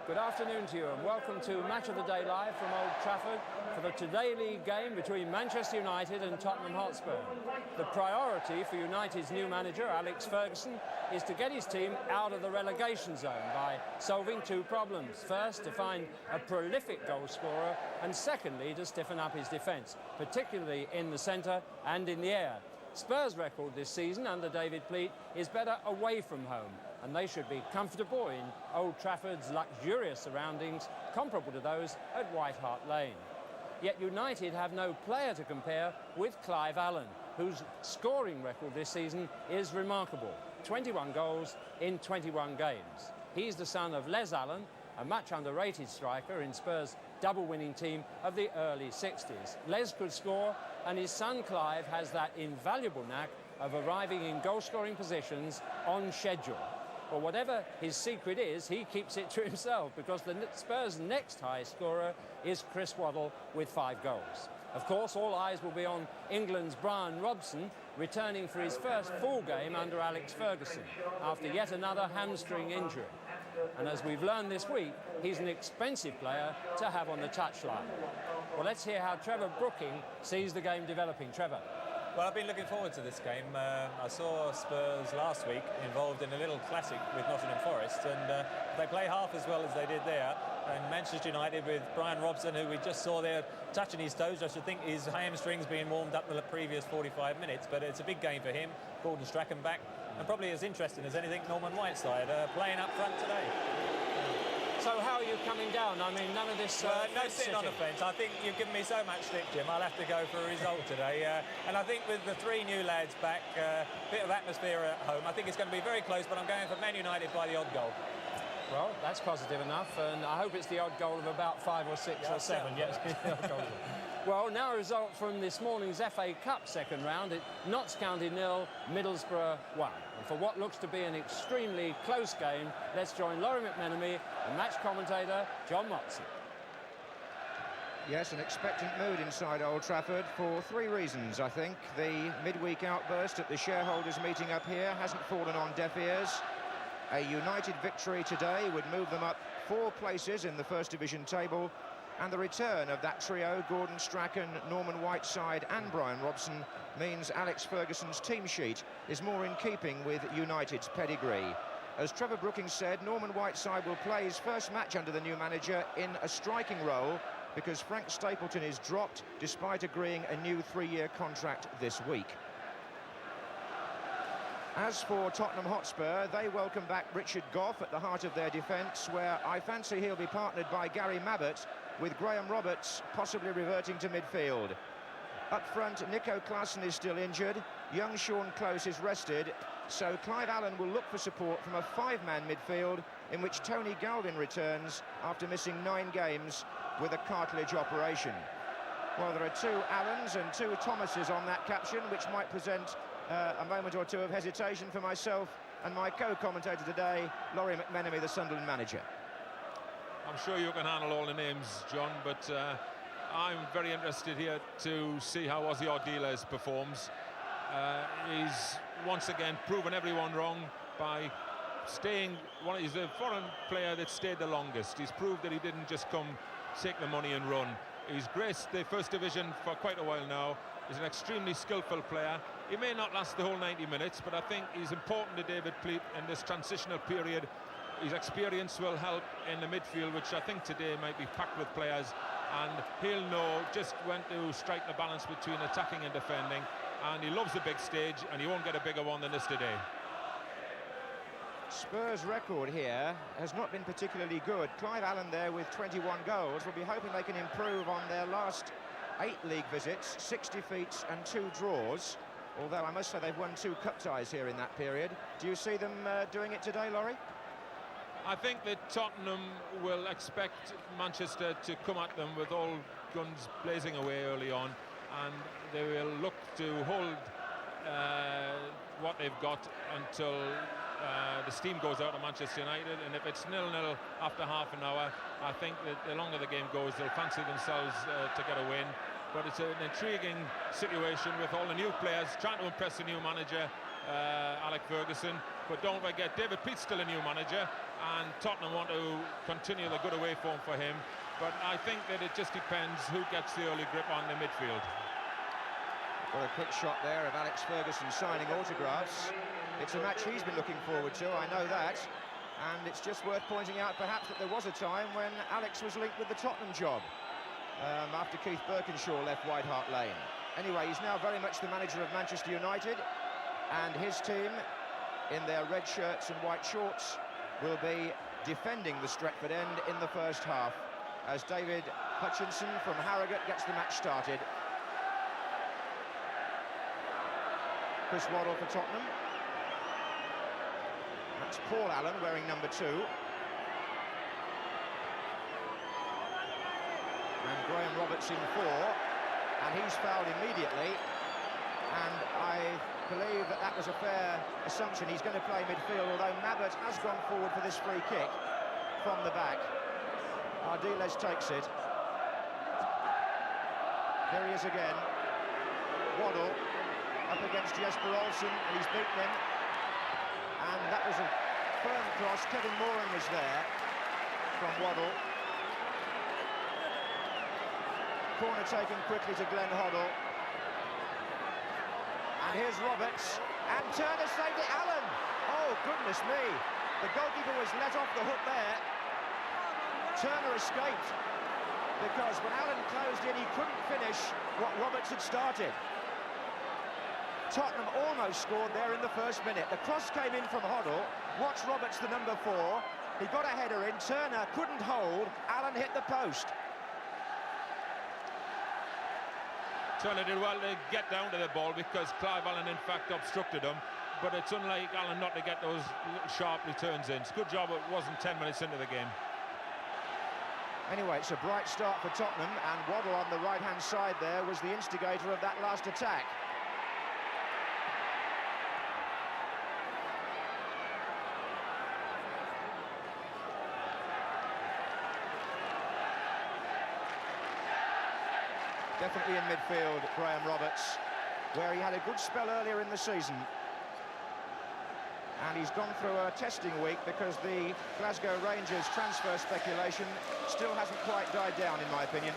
Good afternoon to you and welcome to Match of the Day live from Old Trafford for the Today League game between Manchester United and Tottenham Hotspur. The priority for United's new manager, Alex Ferguson, is to get his team out of the relegation zone by solving two problems. First, to find a prolific goal scorer, and secondly, to stiffen up his defence, particularly in the centre and in the air. Spurs' record this season under David Pleat is better away from home, and they should be comfortable in Old Trafford's luxurious surroundings, comparable to those at White Hart Lane. Yet United have no player to compare with Clive Allen, whose scoring record this season is remarkable. 21 goals in 21 games. He's the son of Les Allen, a much underrated striker in Spurs' double-winning team of the early 60s. Les could score, and his son Clive has that invaluable knack of arriving in goal-scoring positions on schedule. Well, whatever his secret is, he keeps it to himself, because the Spurs' next highest scorer is Chris Waddle with 5 goals. Of course, all eyes will be on England's Brian Robson, returning for his first full game under Alex Ferguson after yet another hamstring injury. And as we've learned this week, he's an expensive player to have on the touchline. Well, let's hear how Trevor Brooking sees the game developing. Trevor. Well, I've been looking forward to this game. I saw Spurs last week involved in a little classic with Nottingham Forest, and they play half as well as they did there. And Manchester United with Brian Robson, who we just saw there touching his toes. I should think his hamstrings being warmed up the previous 45 minutes, but it's a big game for him. Gordon Strachan back, and probably as interesting as anything, Norman Whiteside playing up front today. So how are you coming down? I mean, none of this... no sitting on the fence. I think you've given me so much stick, Jim. I'll have to go for a result today. And I think with the 3 new lads back, a bit of atmosphere at home, I think it's going to be very close, but I'm going for Man United by the odd goal. Well, that's positive enough, and I hope it's the odd goal of about 5 or 6 or 7. Yes. Well, now a result from this morning's FA Cup second round. Notts County 0, Middlesbrough 1. And for what looks to be an extremely close game, let's join Laurie McMenemy and match commentator John Motson. Yes, an expectant mood inside Old Trafford for 3 reasons, I think. The midweek outburst at the shareholders' meeting up here hasn't fallen on deaf ears. A United victory today would move them up 4 places in the First Division table, and the return of that trio, Gordon Strachan, Norman Whiteside and Brian Robson, means Alex Ferguson's team sheet is more in keeping with United's pedigree. As Trevor Brooking said, Norman Whiteside will play his first match under the new manager in a striking role, because Frank Stapleton is dropped despite agreeing a new 3-year contract this week. As for Tottenham Hotspur, they welcome back Richard Gough at the heart of their defence, where I fancy he'll be partnered by Gary Mabbott, with Graham Roberts possibly reverting to midfield. Up front, Nico Klaassen is still injured, young Sean Close is rested, so Clive Allen will look for support from a 5-man midfield in which Tony Galvin returns after missing 9 games with a cartilage operation. Well, there are 2 Allens and 2 Thomases on that caption, which might present a moment or 2 of hesitation for myself and my co-commentator today, Laurie McMenemy, the Sunderland manager. I'm sure you can handle all the names, John, but I'm very interested here to see how Ozzy Ardiles performs. He's once again proven everyone wrong by staying. He's the foreign player that stayed the longest. He's proved that he didn't just come, take the money and run. He's graced the First Division for quite a while now. He's an extremely skillful player. He may not last the whole 90 minutes, but I think he's important to David Pleat in this transitional period. His experience will help in the midfield, which I think today might be packed with players, and he'll know just when to strike the balance between attacking and defending, and he loves the big stage, and he won't get a bigger one than this today. Spurs' record here has not been particularly good. Clive Allen there with 21 goals. We'll be hoping they can improve on their last 8 league visits, 6 defeats and 2 draws, although I must say they've won 2 cup ties here in that period. Do you see them doing it today, Laurie? I think that Tottenham will expect Manchester to come at them with all guns blazing away early on, and they will look to hold what they've got until the steam goes out of Manchester United. And if it's 0-0 after half an hour, I think that the longer the game goes, they'll fancy themselves to get a win. But it's an intriguing situation with all the new players trying to impress the new manager, Alex Ferguson. But don't forget, David Peat's still a new manager, and Tottenham want to continue the good away form for him. But I think that it just depends who gets the early grip on the midfield. Well, a quick shot there of Alex Ferguson signing autographs. It's a match he's been looking forward to, I know that. And it's just worth pointing out, perhaps, that there was a time when Alex was linked with the Tottenham job after Keith Birkinshaw left White Hart Lane. Anyway, he's now very much the manager of Manchester United, and his team, in their red shirts and white shorts, will be defending the Stretford end in the first half, as David Hutchinson from Harrogate gets the match started. Chris Waddle for Tottenham. That's Paul Allen wearing number 2. And Graham Roberts in 4. And he's fouled immediately. And I believe that that was a fair assumption. He's going to play midfield, although Mabbott has gone forward for this free kick from the back. Ardiles takes it. Here he is again. Waddle up against Jesper Olsen, and he's beaten him. And that was a firm cross. Kevin Moran was there from Waddle. Corner taken quickly to Glenn Hoddle. And here's Roberts. And Turner saved it. Allen! Oh, goodness me. The goalkeeper was let off the hook there. Turner escaped, because when Allen closed in, he couldn't finish what Roberts had started. Tottenham almost scored there in the first minute. The cross came in from Hoddle. Watch Roberts, the number 4. He got a header in. Turner couldn't hold. Allen hit the post. Turner did well to get down to the ball, because Clive Allen in fact obstructed him, but it's unlike Allen not to get those sharp returns in. It's a good job it wasn't 10 minutes into the game. Anyway, it's a bright start for Tottenham, and Waddle on the right-hand side there was the instigator of that last attack. Definitely in midfield, Graham Roberts, where he had a good spell earlier in the season. And he's gone through a testing week, because the Glasgow Rangers transfer speculation still hasn't quite died down, in my opinion.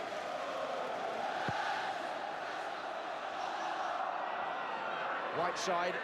Whiteside.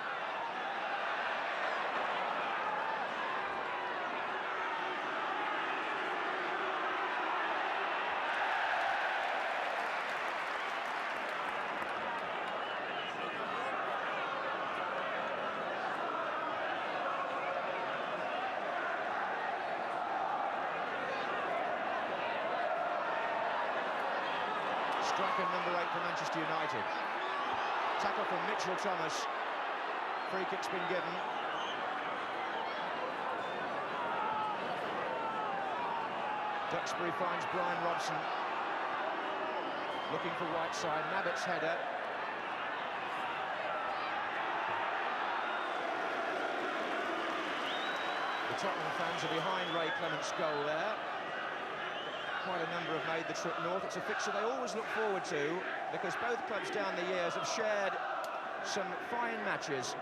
Striker number 8 for Manchester United. Tackle from Mitchell Thomas. Free kick's been given. Duxbury finds Brian Robson. Looking for Whiteside. Mabbott's header. The Tottenham fans are behind Ray Clement's goal there. Quite a number have made the trip north. It's a fixture they always look forward to, because both clubs down the years have shared some fine matches.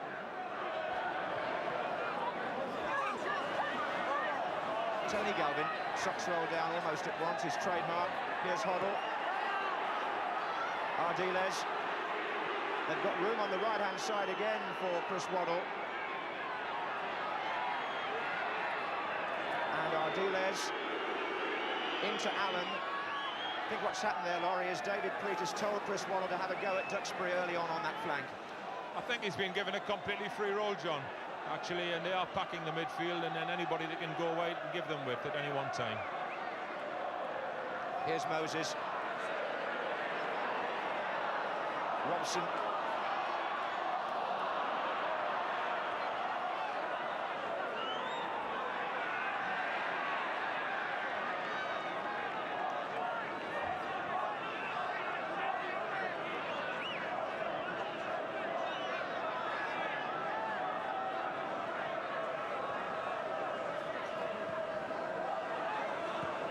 Tony Galvin, socks rolled down almost at once, his trademark. Here's Hoddle. Ardiles. They've got room on the right-hand side again for Chris Waddle. And Ardiles into Allen. I think what's happened there, Laurie, is David Pleat has told Chris Waddle to have a go at Duxbury early on that flank. I think he's been given a completely free role, John, actually, and they are packing the midfield, and then anybody that can go wide and give them width at any one time. Here's Moses. Robson.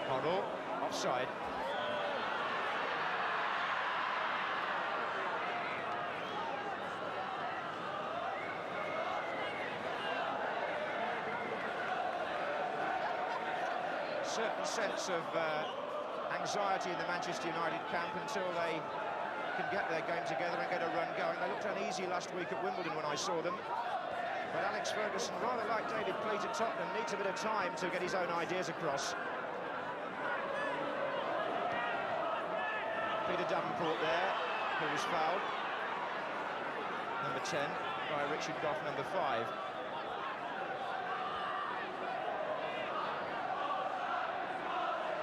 Hoddle, offside. certain sense of anxiety in the Manchester United camp until they can get their game together and get a run going. They looked uneasy last week at Wimbledon when I saw them. But Alex Ferguson, rather like David Pleat at Tottenham, needs a bit of time to get his own ideas across. Peter Davenport there, who was fouled. Number 10 by Richard Goff, number 5.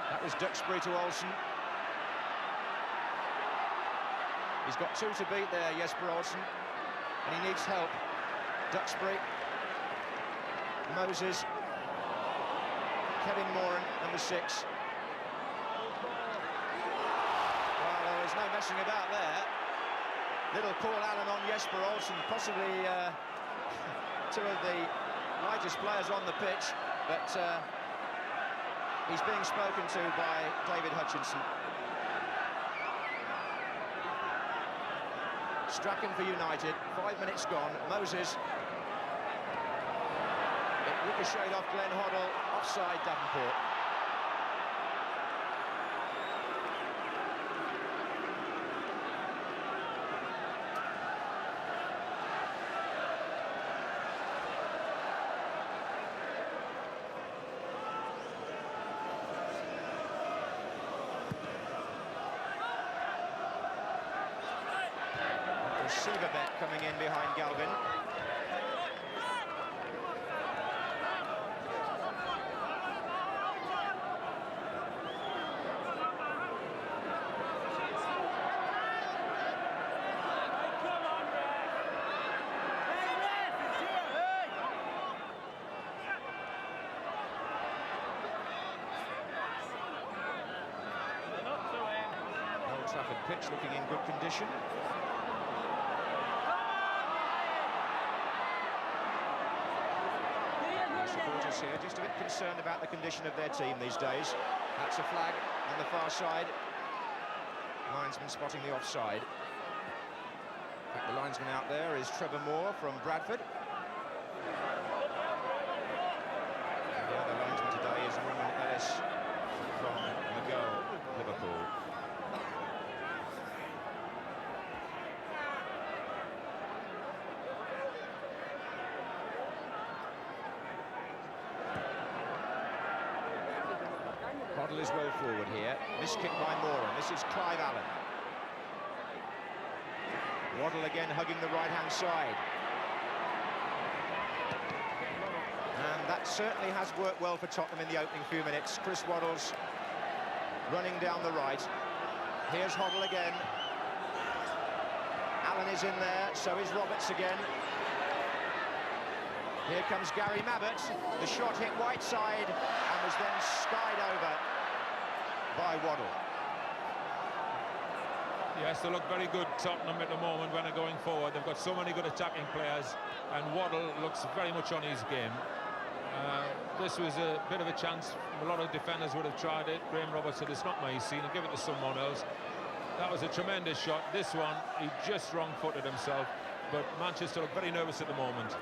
That was Duxbury to Olsen. He's got 2 to beat there, Jesper Olsen, and he needs help. Duxbury, Moses, Kevin Moran, number 6. Well, there was no messing about there. Little Paul Allen on Jesper Olsen, possibly 2 of the lightest players on the pitch, but he's being spoken to by David Hutchinson. Strachan for United, 5 minutes gone. Moses. It ricocheted off Glenn Hoddle, offside Davenport. Sieverbeck coming in behind Galvin. Old Trafford pitch looking in good condition. Supporters here just a bit concerned about the condition of their team these days. That's a flag on the far side. Linesman spotting the offside. In fact, the linesman out there is Trevor Moore from Bradford. The other linesman today is Roman Ellis from McGill, Liverpool. Hoddle is well forward here. Miskick by Moran. This is Clive Allen. Waddle again hugging the right-hand side. And that certainly has worked well for Tottenham in the opening few minutes. Chris Waddle's running down the right. Here's Hoddle again. Allen is in there, so is Roberts again. Here comes Gary Mabbott. The shot hit Whiteside and was then skied over by Waddle. Yes, they look very good, Tottenham, at the moment when they're going forward. They've got so many good attacking players, and Waddle looks very much on his game. This was a bit of a chance. A lot of defenders would have tried it. Graham Roberts said, it's not my scene, I'll give it to someone else. That was a tremendous shot. This one, he just wrong-footed himself, but Manchester look very nervous at the moment.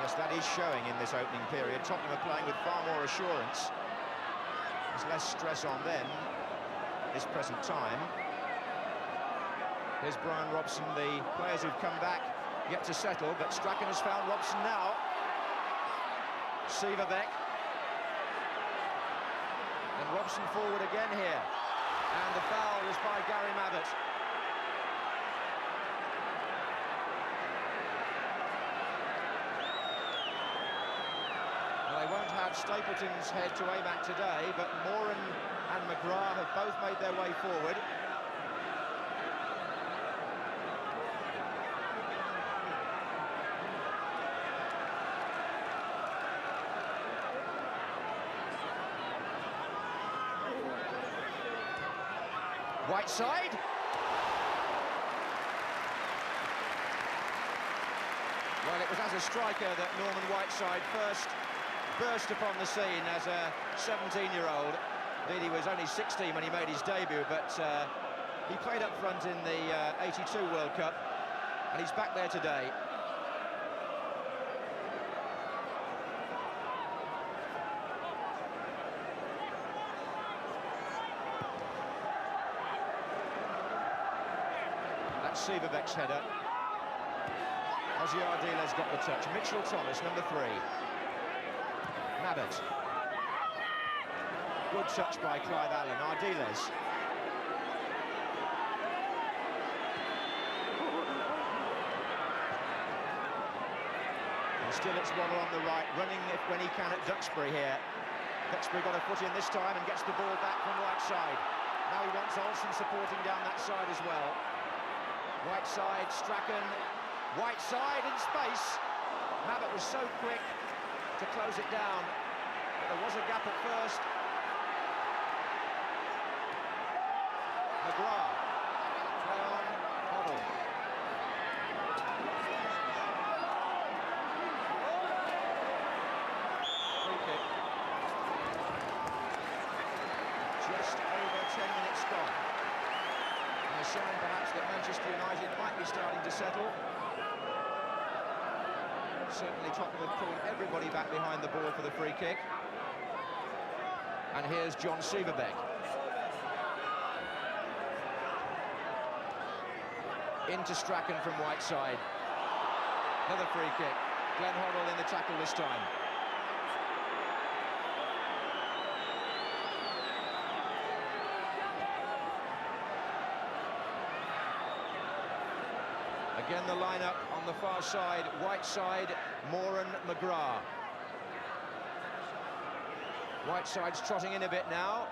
Yes, that is showing in this opening period. Tottenham are playing with far more assurance. There's less stress on them this present time. Here's Brian Robson. The players who've come back yet to settle, but Strachan has found Robson now. Sieverbeck. And Robson forward again here. And the foul was by Gary Mabbott. They won't have Stapleton's head to aim at today, but Moran and McGrath have both made their way forward. Whiteside. Well, it was as a striker that Norman Whiteside first burst upon the scene as a 17-year-old. Indeed, he was only 16 when he made his debut, but he played up front in the 82 World Cup, and he's back there today. Sieverbeck's header. Ozzy Ardiles got the touch. Mitchell Thomas, number 3. Mabbott. Good touch by Clive Allen. Ardiles. And still it's Waddle on the right, running when he can at Duxbury here. Duxbury got a foot in this time and gets the ball back from right side. Now he wants Olsen supporting down that side as well. Right side, Strachan. White side in space. Mabbott was so quick to close it down, but there was a gap at first. McGrath. Play on, Hoddle. Free kick. Just over 10 minutes gone. And a sign perhaps that Manchester United might be starting to settle. Certainly Tottenham had pulled everybody back behind the ball for the free kick. And here's John Sieverbeck. Into Strachan from right side. Another free kick. Glenn Hoddle in the tackle this time. Again, the lineup on the far side, Whiteside, Moran, McGrath. Whiteside's trotting in a bit now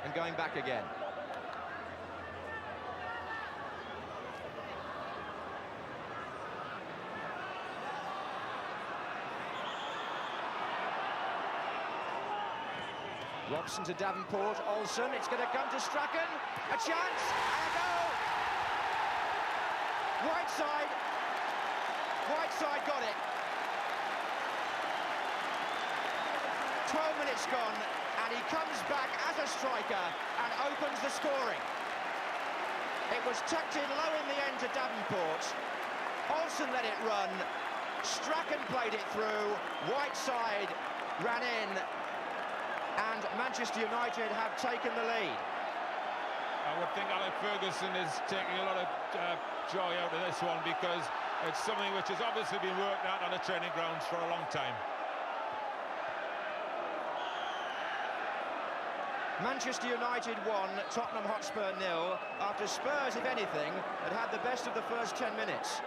and going back again. Robson to Davenport, Olsen, it's going to come to Strachan, a chance, and a goal! Whiteside got it. 12 minutes gone, and he comes back as a striker and opens the scoring. It was tucked in low in the end to Davenport. Olsen let it run. Strachan played it through. Whiteside ran in, and Manchester United have taken the lead. I would think Alex Ferguson is taking a lot of joy out of this one, because it's something which has obviously been worked out on the training grounds for a long time. Manchester United 1, Tottenham Hotspur 0, after Spurs, if anything, had had the best of the first 10 minutes.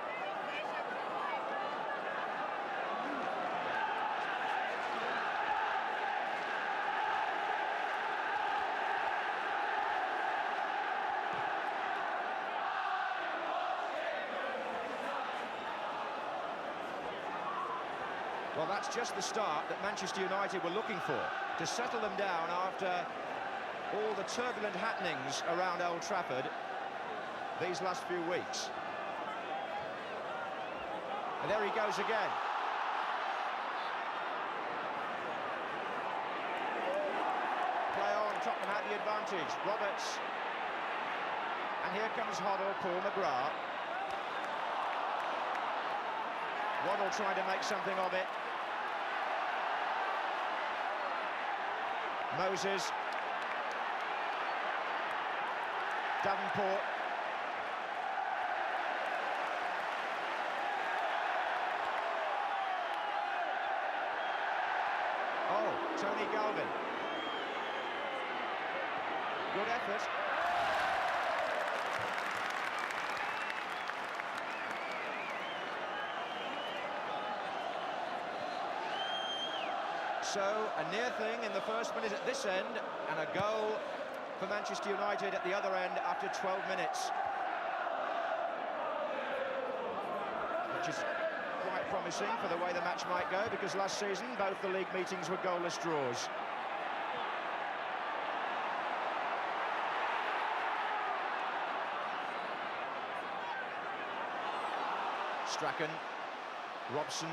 Well, that's just the start that Manchester United were looking for, to settle them down after all the turbulent happenings around Old Trafford these last few weeks. And there he goes again. Play on, Tottenham had the advantage. Roberts. And here comes Hoddle, Paul McGrath. Waddle trying to make something of it. Moses. Davenport. Oh, Tony Galvin. Good effort. So, a near thing in the first minute at this end, and a goal for Manchester United at the other end after 12 minutes. Which is quite promising for the way the match might go, because last season both the league meetings were goalless draws. Strachan, Robson.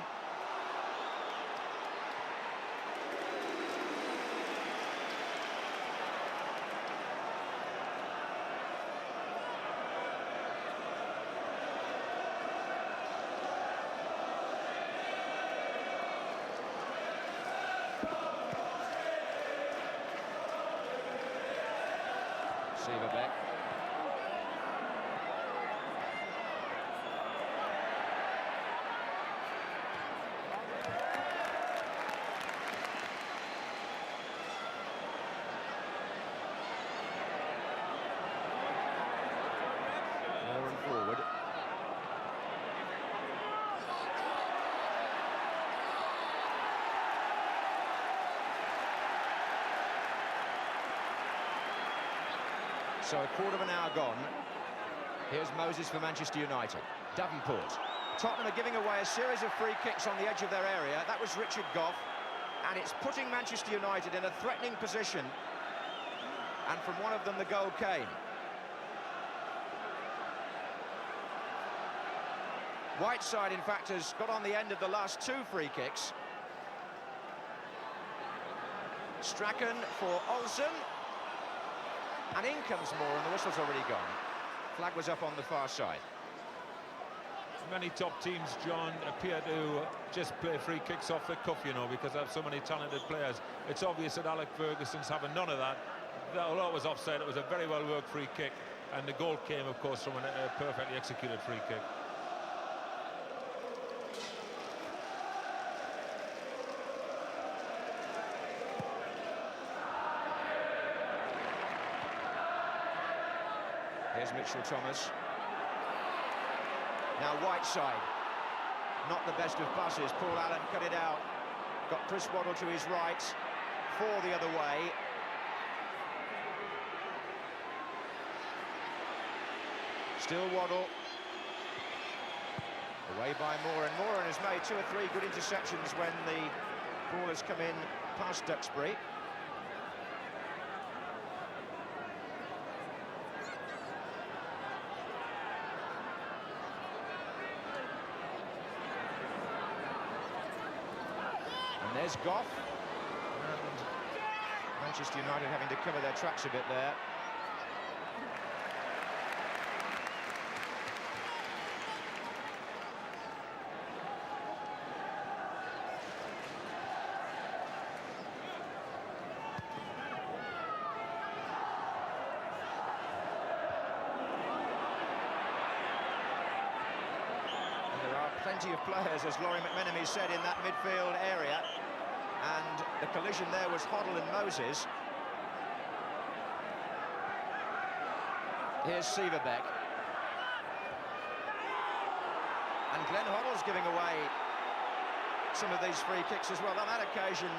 Sieverbeck. So a quarter of an hour gone. Here's Moses for Manchester United. Davenport. Tottenham are giving away a series of free kicks on the edge of their area. That was Richard Gough. And it's putting Manchester United in a threatening position. And from one of them, the goal came. Whiteside, in fact, has got on the end of the last two free kicks. Strachan for Olsen. And in comes Moore, and the whistle's already gone. Flag was up on the far side. Many top teams, John, appear to just play free kicks off the cuff, you know, because they have so many talented players. It's obvious that Alex Ferguson's having none of that. Although it was offside, it was a very well-worked free kick, and the goal came, of course, from a perfectly executed free kick. Here's Mitchell Thomas. Now Whiteside, not the best of passes. Paul Allen cut it out. Got Chris Waddle to his right, four the other way. Still Waddle. Away by Moran. Moran has made 2 or 3 good interceptions when the ball has come in past Duxbury. There's Gough, and Manchester United having to cover their tracks a bit there. And there are plenty of players, as Laurie McMenemy said, in that midfield area. And the collision there was Hoddle and Moses. Here's Severbeck. And Glenn Hoddle's giving away some of these free kicks as well. On that occasion,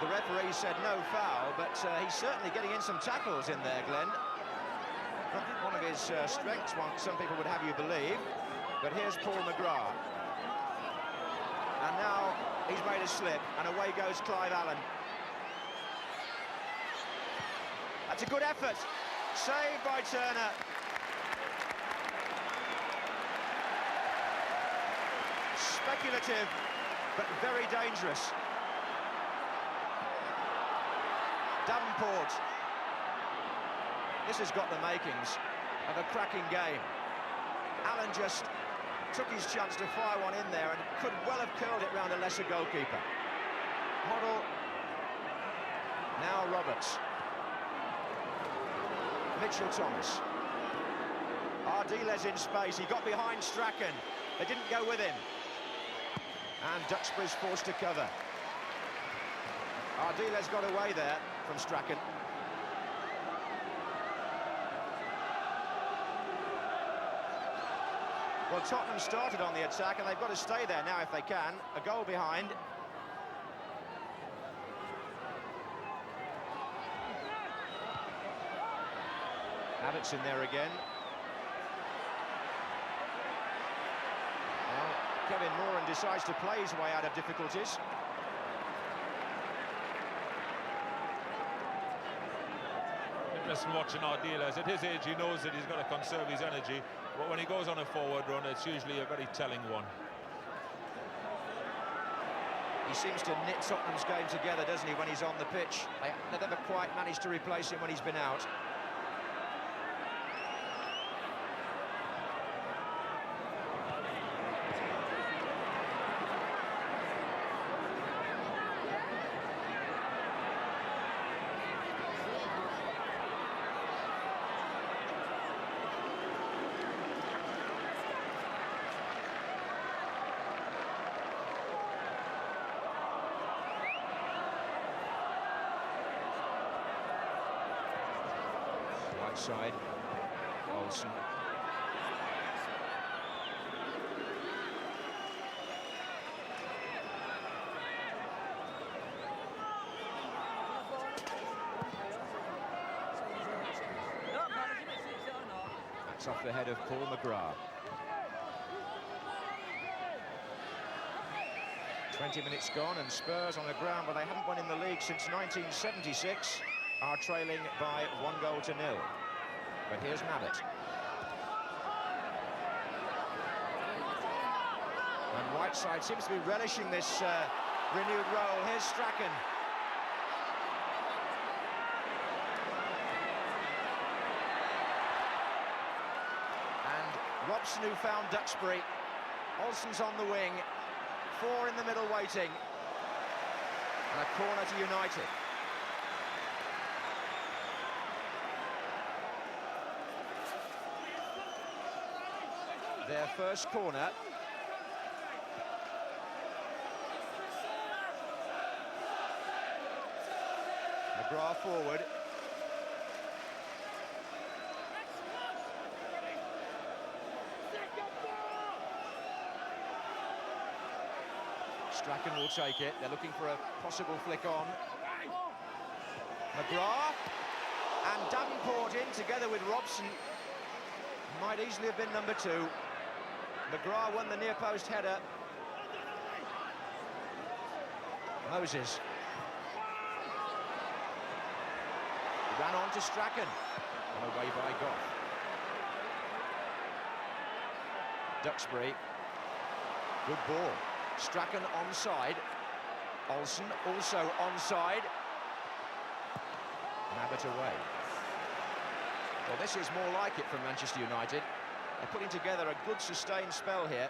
the referee said no foul, but he's certainly getting in some tackles in there, Glenn. Not one of his strengths, some people would have you believe. But here's Paul McGrath. And now he's made a slip, and away goes Clive Allen. That's a good effort. Saved by Turner. Speculative, but very dangerous. Davenport. This has got the makings of a cracking game. Allen just took his chance to fire one in there and could well have curled it round a lesser goalkeeper. Hoddle. Now Roberts. Mitchell Thomas. Ardiles in space. He got behind Strachan. They didn't go with him. And Duxbury's forced to cover. Ardiles got away there from Strachan. Well, Tottenham started on the attack, and they've got to stay there now if they can. A goal behind. Abbott's in there again. Well, Kevin Moran decides to play his way out of difficulties. Interesting watching Ardiles. At his age, he knows that he's got to conserve his energy. But when he goes on a forward run, it's usually a very telling one. He seems to knit Tottenham's game together, doesn't he, when he's on the pitch? They never quite managed to replace him when he's been out. Side, Olsen. That's off the head of Paul McGrath. 20 minutes gone, and Spurs on the ground where they haven't won in the league since 1976 are trailing by 1-0. But here's Mabbott. And Whiteside seems to be relishing this renewed role. Here's Strachan. And Robson, who found Duxbury. Olsen's on the wing. 4 in the middle waiting. And a corner to United. Their first corner. McGrath forward. Strachan will take it. They're looking for a possible flick on. McGrath and Davenport in together with Robson. Might easily have been number 2. McGrath won the near post header. Moses. Ran on to Strachan. And away by Goff. Duxbury. Good ball. Strachan onside. Olsen also onside. Mabbott away. Well, this is more like it from Manchester United. They're putting together a good sustained spell here.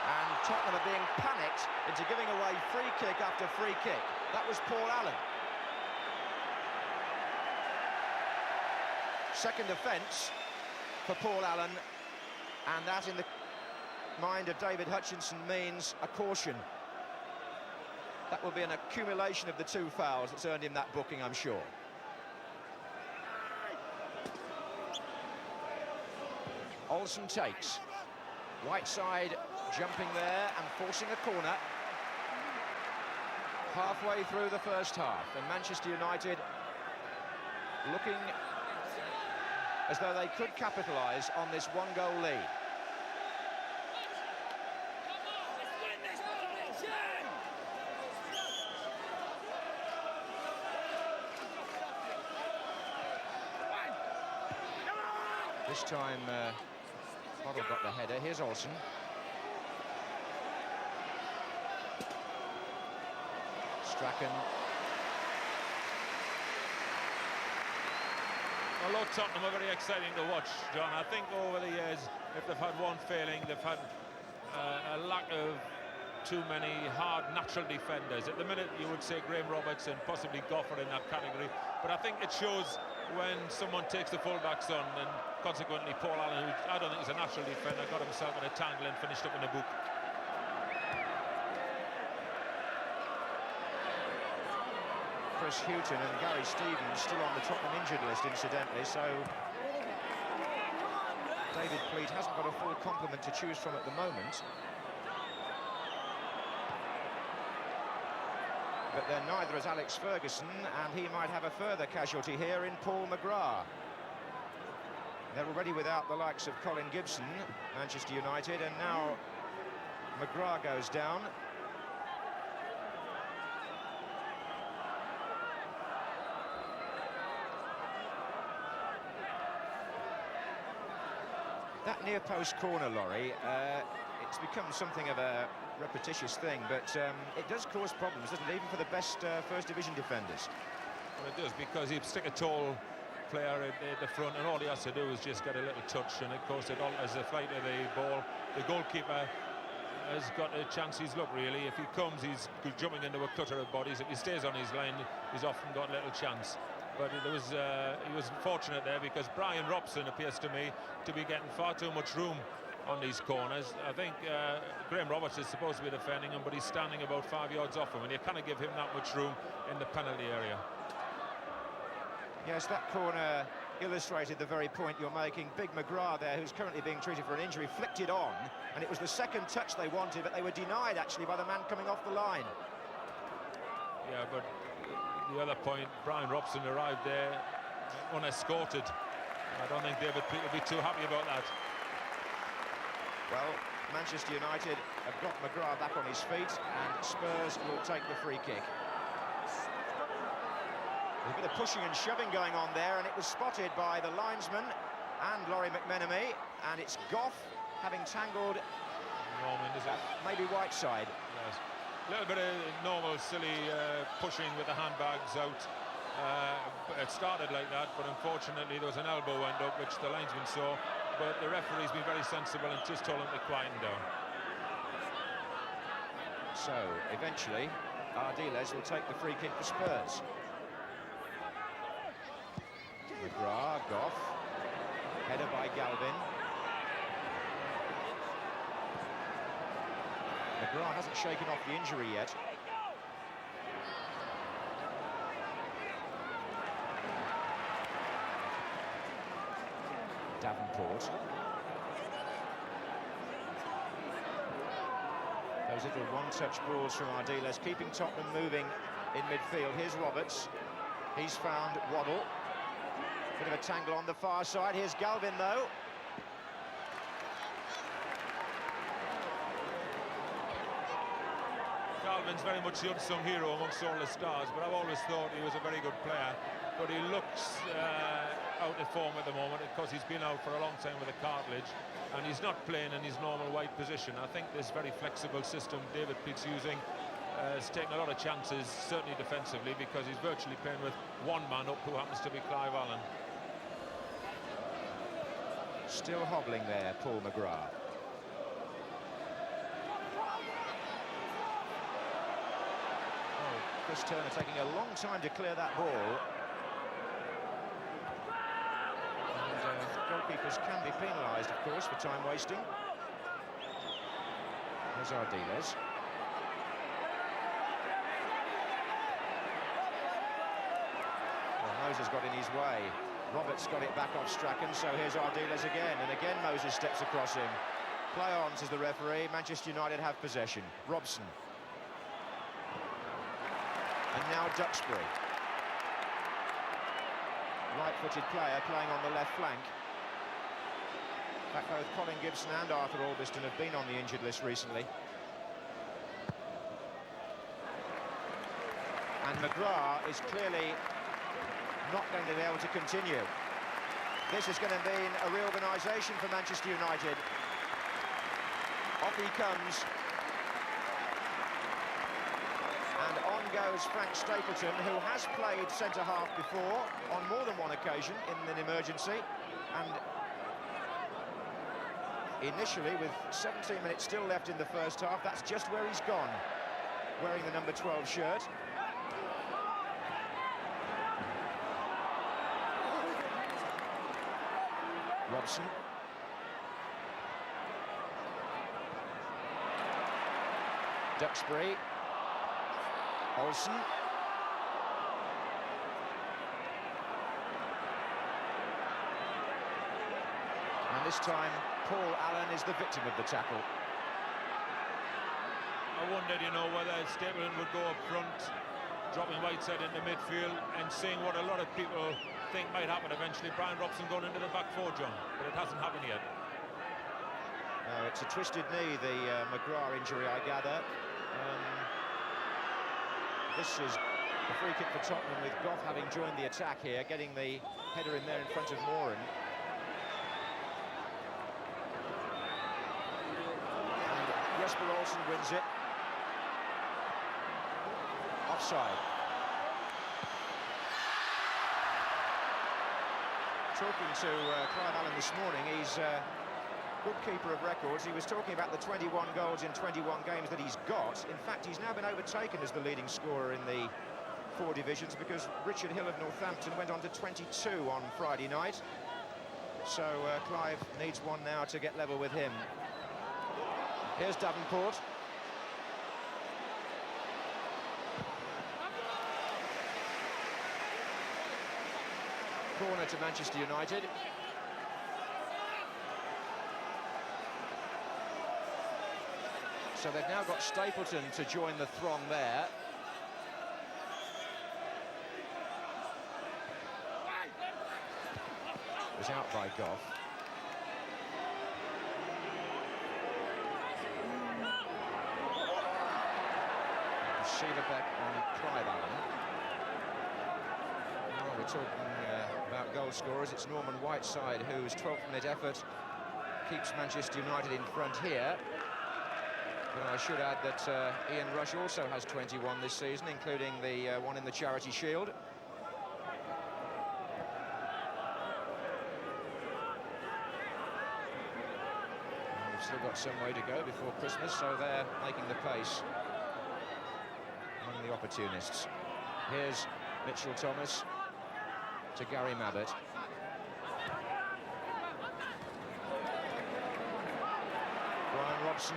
And Tottenham are being panicked into giving away free kick after free kick. That was Paul Allen. Second offence for Paul Allen, and that in the mind of David Hutchinson means a caution. That will be an accumulation of the 2 fouls that's earned him that booking, I'm sure. Olsen takes. Whiteside jumping there and forcing a corner. Halfway through the first half, and Manchester United looking as though they could capitalise on this 1-goal lead. This time, Hoddle got the header. Here's Olsen. Strachan. Although Tottenham are very exciting to watch, John, I think over the years, if they've had one failing, they've had a lack of too many hard, natural defenders. At the minute, you would say Graham Roberts and possibly Goff are in that category, but I think it shows when someone takes the fullbacks on, and consequently Paul Allen, who I don't think is a natural defender, got himself in a tangle and finished up in the book. Chris Hughton and Gary Stevens still on the Tottenham injured list, incidentally, so David Pleat hasn't got a full complement to choose from at the moment. But then neither has Alex Ferguson, and he might have a further casualty here in Paul McGrath. They're already without the likes of Colin Gibson, Manchester United, and now McGrath goes down. That near post corner, Laurie, it's become something of a repetitious thing, but it does cause problems, doesn't it, even for the best First Division defenders? Well, it does, because he'd stick a tall player at the front, and all he has to do is just get a little touch, and of course it alters the flight of the ball. The goalkeeper has got a chance. He's look, really, if he comes, he's jumping into a clutter of bodies. If he stays on his line, he's often got a little chance. But he was fortunate there, because Brian Robson appears to me to be getting far too much room on these corners. I think Graham Roberts is supposed to be defending him, but he's standing about 5 yards off him, and you can't give him that much room in the penalty area. Yes, that corner illustrated the very point you're making. Big McGrath there, who's currently being treated for an injury, flicked it on, and it was the second touch they wanted, but they were denied, actually, by the man coming off the line. Yeah, but the other point, Brian Robson arrived there unescorted. I don't think David Peat will be too happy about that. Well, Manchester United have got McGrath back on his feet, and Spurs will take the free kick. There's a bit of pushing and shoving going on there, and it was spotted by the linesman and Laurie McMenemy, and it's Goff having tangled Norman, is it? Maybe Whiteside. Yes. A little bit of normal, silly pushing with the handbags out. It started like that, but unfortunately there was an elbow went up, which the linesman saw, but the referee's been very sensible and just told him to quieten down. So, eventually, Ardiles will take the free kick for Spurs. McGrath, Goff, header by Galvin. McGrath hasn't shaken off the injury yet. Davenport. Those little one-touch balls from Ardiles, keeping Tottenham moving in midfield. Here's Roberts. He's found Waddle. Bit of a tangle on the far side. Here's Galvin, though. Galvin's very much the unsung hero amongst all the stars, but I've always thought he was a very good player. But he looks out of form at the moment because he's been out for a long time with a cartilage, and he's not playing in his normal wide position. I think this very flexible system David Peat's using has taken a lot of chances, certainly defensively, because he's virtually playing with one man up, who happens to be Clive Allen. Still hobbling there, Paul McGrath. Oh, Chris Turner taking a long time to clear that ball. And goalkeepers can be penalised, of course, for time wasting. There's Ardiles. Well, Moses got in his way. Roberts got it back off Strachan, so here's Ardiles again, and again Moses steps across him. Play on, says the referee. Manchester United have possession. Robson. And now Duxbury. Right-footed player playing on the left flank. In fact, both Colin Gibson and Arthur Albiston have been on the injured list recently. And McGrath is clearly not going to be able to continue. This is going to mean a reorganisation for Manchester United. Off he comes. And on goes Frank Stapleton, who has played centre-half before on more than one occasion in an emergency. And initially, with 17 minutes still left in the first half, that's just where he's gone, wearing the number 12 shirt. Robson. Duxbury. Olsen. And this time, Paul Allen is the victim of the tackle. I wondered, you know, whether Stapleton would go up front, dropping Whiteside into midfield, and seeing what a lot of people think might happen eventually. Brian Robson going into the back four, John, but it hasn't happened yet. No, it's a twisted knee, the McGrath injury, I gather. This is a free kick for Tottenham, with Goff having joined the attack here, getting the header in there in front of Moran. And Jesper Olsen wins it. Offside. Talking to Clive Allen this morning, he's good keeper of records. He was talking about the 21 goals in 21 games that he's got. In fact, he's now been overtaken as the leading scorer in the 4 divisions, because Richard Hill of Northampton went on to 22 on Friday night. So Clive needs one now to get level with him. Here's Davenport. Corner to Manchester United. So they've now got Stapleton to join the throng there. was out by Goff. Sheila on Clive Allen. Well, we're talking about goal scorers. It's Norman Whiteside whose 12th minute effort keeps Manchester United in front here. But I should add that Ian Rush also has 21 this season, including the one in the Charity Shield. And we've still got some way to go before Christmas, so they're making the pace among the opportunists. Here's Mitchell Thomas to Gary Mabbott. Brian Robson.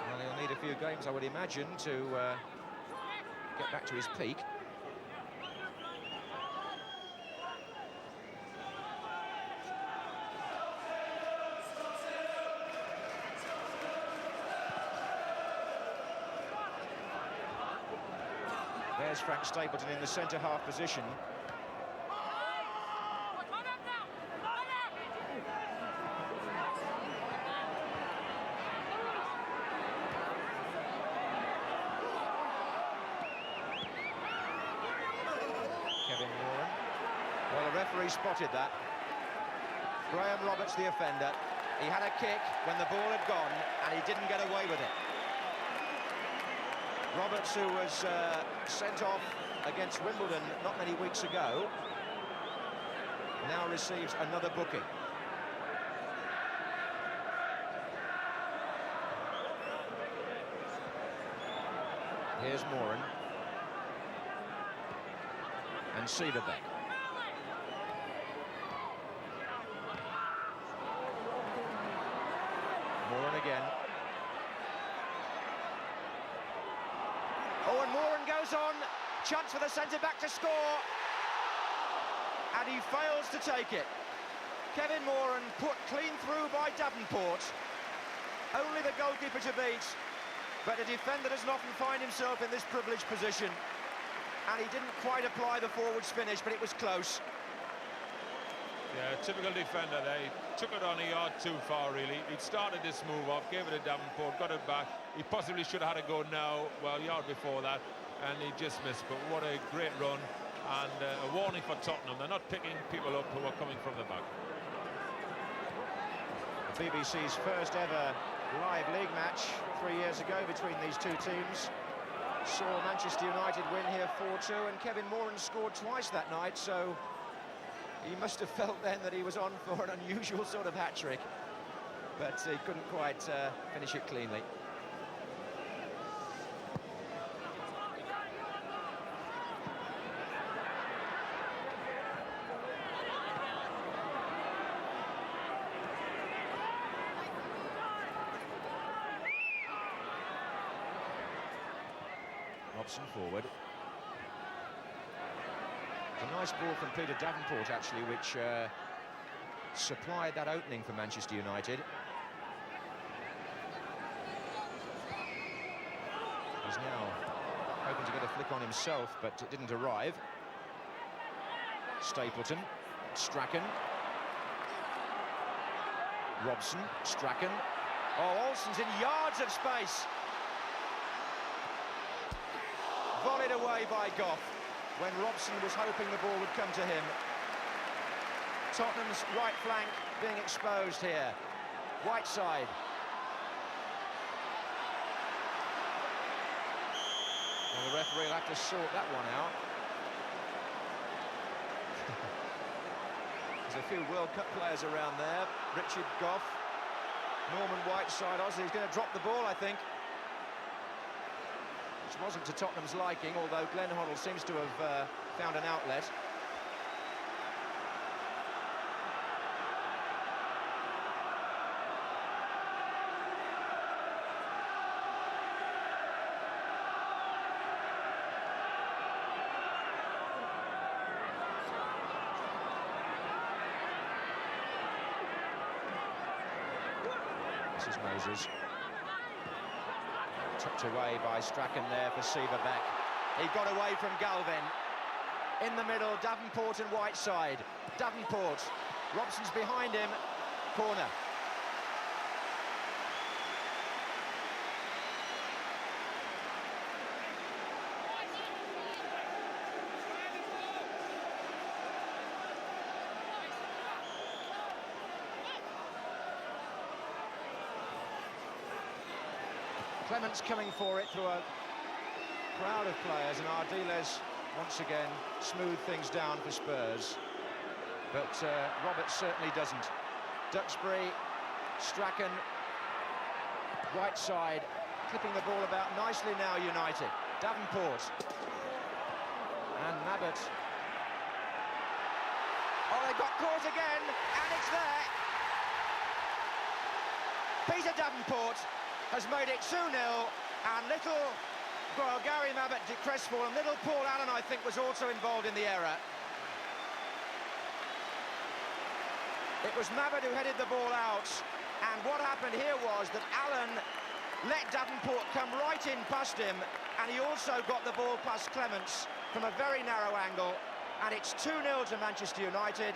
Well, he'll need a few games, I would imagine, to get back to his peak. There's Frank Stapleton in the centre-half position. Kevin Moran. Well, the referee spotted that. Graham Roberts, the offender. He had a kick when the ball had gone, and he didn't get away with it. Roberts, who was sent off against Wimbledon not many weeks ago, now receives another booking. Here's Moran. And Sieverbeck. Moran again. Oh, and Moran goes on. Chance for the centre-back to score. And he fails to take it. Kevin Moran put clean through by Davenport. Only the goalkeeper to beat. But a defender doesn't often find himself in this privileged position. And he didn't quite apply the forwards finish, but it was close. Yeah, typical defender. They took it on a yard too far, really. He'd started this move off, gave it to Davenport, got it back. He possibly should have had a go now, well, a yard before that, and he just missed. But what a great run, and a warning for Tottenham. They're not picking people up who are coming from the back. The BBC's first ever live league match 3 years ago between these two teams saw Manchester United win here 4-2, and Kevin Moran scored twice that night, so he must have felt then that he was on for an unusual sort of hat-trick, but he couldn't quite finish it cleanly. Robson forward. A nice ball from Peter Davenport, actually, which supplied that opening for Manchester United. He's now hoping to get a flick on himself, but it didn't arrive. Stapleton, Strachan. Robson, Strachan. Oh, Olsen's in yards of space. Volleyed away by Goff when Robson was hoping the ball would come to him. Tottenham's right flank being exposed here. Whiteside. Well, the referee will have to sort that one out. There's a few World Cup players around there. Richard Goff, Norman Whiteside. He's going to drop the ball, I think. Which wasn't to Tottenham's liking, although Glenn Hoddle seems to have found an outlet. This is Moses. Tucked away by Strachan there for Sieverbeck. He got away from Galvin. in the middle, Davenport and Whiteside. Davenport, Robson's behind him, corner. Clements coming for it through a crowd of players, and Ardiles once again smooth things down for Spurs. But Roberts certainly doesn't. Duxbury, Strachan, Whiteside, clipping the ball about nicely now, United. Davenport. And Mabbott. Oh, they got caught again, and it's there. Peter Davenport has made it 2-0, and Gary Mabbott crestfallen. Little Paul Allen, I think, was also involved in the error. It was Mabbott who headed the ball out, and what happened here was that Allen let Davenport come right in past him, and he also got the ball past Clements from a very narrow angle, and it's 2-0 to Manchester United.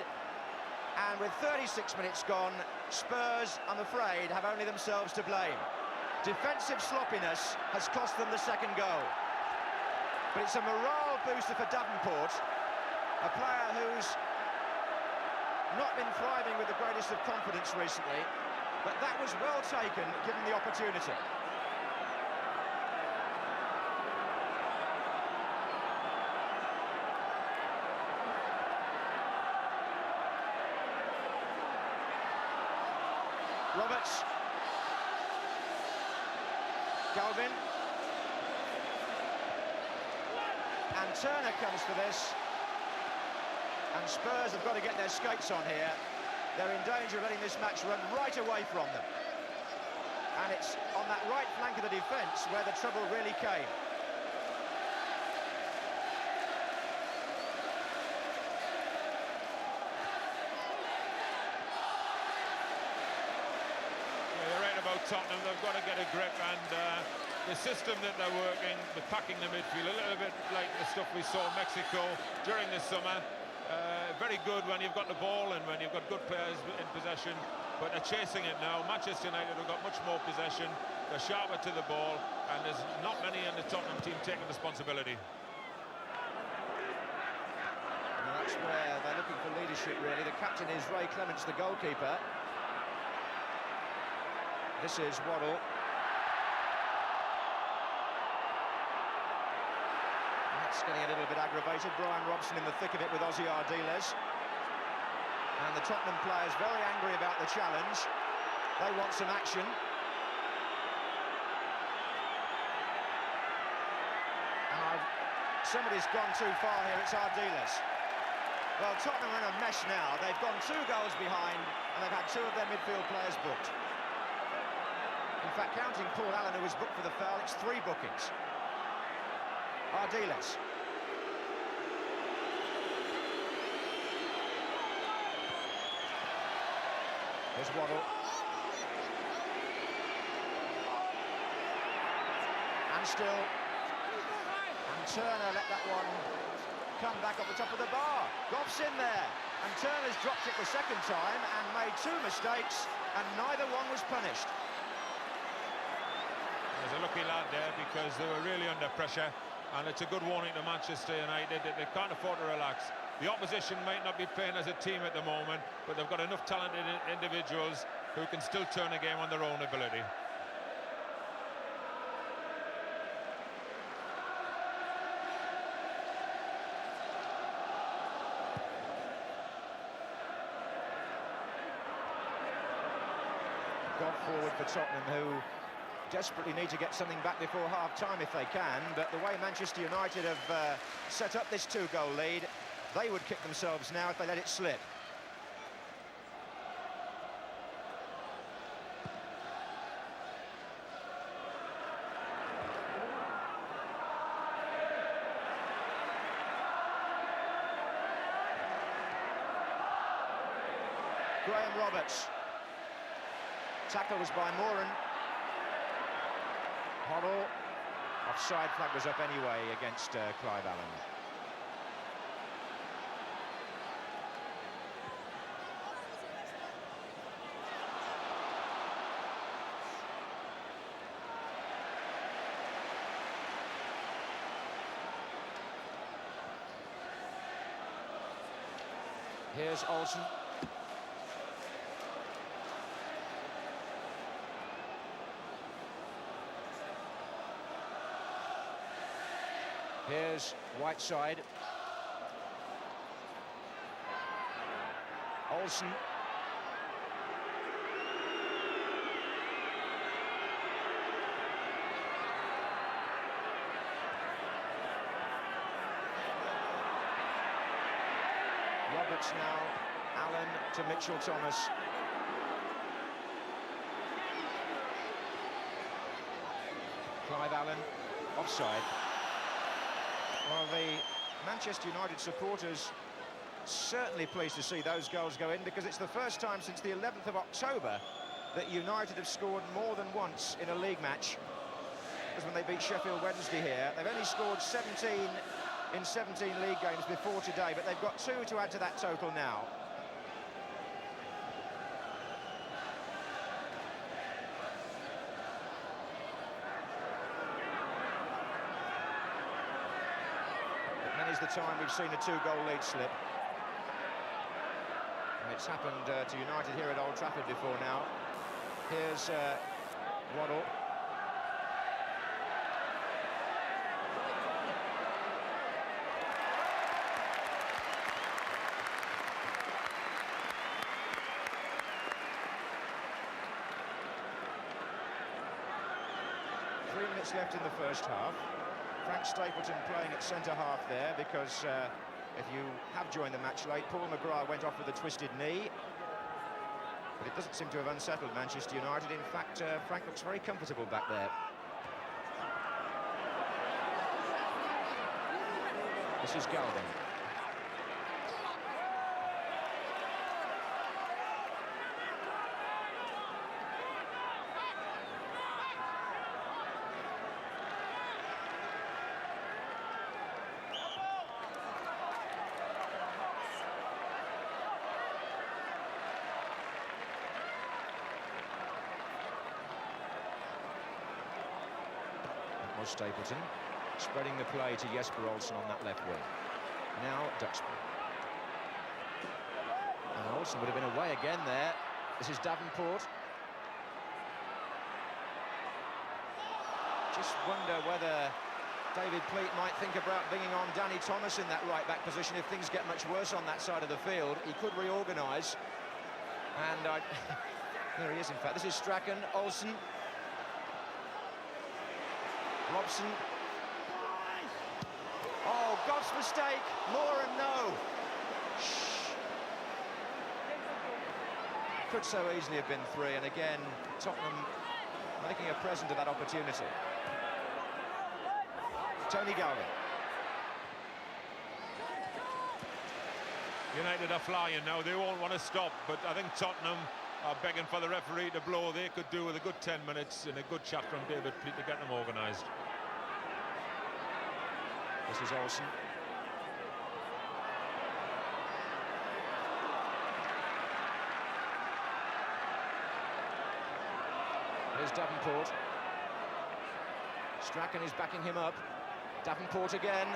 And with 36 minutes gone, Spurs, I'm afraid, have only themselves to blame. Defensive sloppiness has cost them the second goal. But it's a morale booster for Davenport, a player who's not been thriving with the greatest of confidence recently, but that was well taken, given the opportunity. Roberts. Galvin. And Turner comes for this. And Spurs have got to get their skates on here. They're in danger of letting this match run right away from them. And it's on that right flank of the defence where the trouble really came. Tottenham, they've got to get a grip, and the system that they're working, the packing the midfield, a little bit like the stuff we saw in Mexico during the summer. Very good when you've got the ball and when you've got good players in possession, but they're chasing it now. Manchester United have got much more possession, they're sharper to the ball, and there's not many in the Tottenham team taking responsibility. And that's where they're looking for leadership, really. The captain is Ray Clements, the goalkeeper. This is Waddle. That's getting a little bit aggravated. Brian Robson in the thick of it with Ossie Ardiles. And the Tottenham players very angry about the challenge. They want some action. And somebody's gone too far here. It's Ardiles. Well, Tottenham are in a mess now. They've gone 2 goals behind, and they've had 2 of their midfield players booked. In fact, counting Paul Allen, who was booked for the foul, it's 3 bookings. Ardiles. There's Waddle. And still. And Turner let that one come back off the top of the bar. Goff's in there. And Turner's dropped it the second time and made 2 mistakes, and neither one was punished. There's a lucky lad there because they were really under pressure, and it's a good warning to Manchester United that they can't afford to relax. The opposition might not be playing as a team at the moment, but they've got enough talented individuals who can still turn a game on their own ability. Got forward for Tottenham, who desperately need to get something back before half-time if they can, but the way Manchester United have set up this 2-goal lead, they would kick themselves now if they let it slip. Graham Roberts. Tackle was by Moran. Hoddle. Offside flag was up anyway against Clive Allen. Here's Olsen. Here's Whiteside. Olsen. Roberts now. Allen to Mitchell Thomas. Clive Allen, offside. Well, the Manchester United supporters certainly pleased to see those goals go in, because it's the first time since the 11th of October that United have scored more than once in a league match. Because when they beat Sheffield Wednesday here, they've only scored 17 in 17 league games before today, but they've got 2 to add to that total now. Many's the time we've seen a 2-goal lead slip. And it's happened to United here at Old Trafford before now. Here's Waddle. 3 minutes left in the first half. Frank Stapleton playing at centre-half there because, if you have joined the match late, Paul McGrath went off with a twisted knee. But it doesn't seem to have unsettled Manchester United. In fact, Frank looks very comfortable back there. This is Galvin. Stapleton spreading the play to Jesper Olsen on that left wing. Now Duxbury. And Olsen would have been away again there. This is Davenport. Just wonder whether David Pleat might think about bringing on Danny Thomas in that right-back position if things get much worse on that side of the field. He could reorganise. And there he is, in fact. This is Strachan, Olsen. Robson. Oh, Goff's mistake. Moore and no. Could so easily have been 3, and again, Tottenham making a present of that opportunity. Tony Galvin. United are flying now. They won't want to stop, but I think Tottenham are begging for the referee to blow. They could do with a good 10 minutes and a good chat from David Pleat to get them organised. This is Olsen. Here's Davenport. Strachan is backing him up. Davenport again.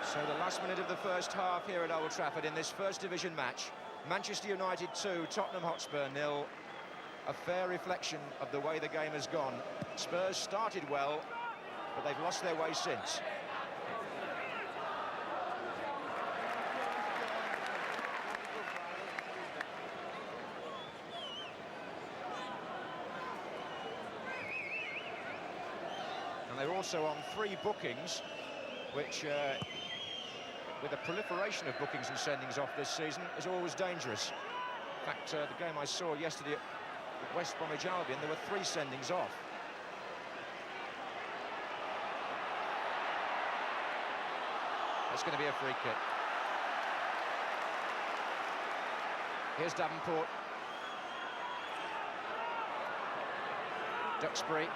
So the last minute of the first half here at Old Trafford in this First Division match. Manchester United 2, Tottenham Hotspur 0. A fair reflection of the way the game has gone. Spurs started well, but they've lost their way since. And they're also on 3 bookings, which, with a proliferation of bookings and sendings off this season, is always dangerous. In fact, the game I saw yesterday at West Bromwich Albion, there were 3 sendings off. That's going to be a free kick. Here's Davenport. Duxbury.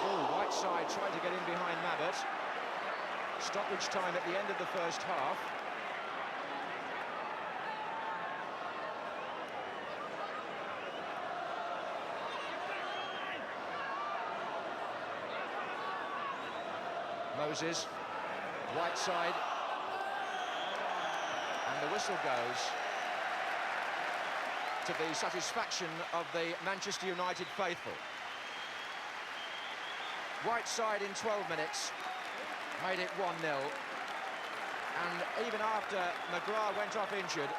Oh, Whiteside tried to get in behind Mabbott. Stoppage time at the end of the first half. Moses, Whiteside, and the whistle goes to the satisfaction of the Manchester United faithful. Whiteside in 12 minutes made it 1-0, and even after McGrath went off injured,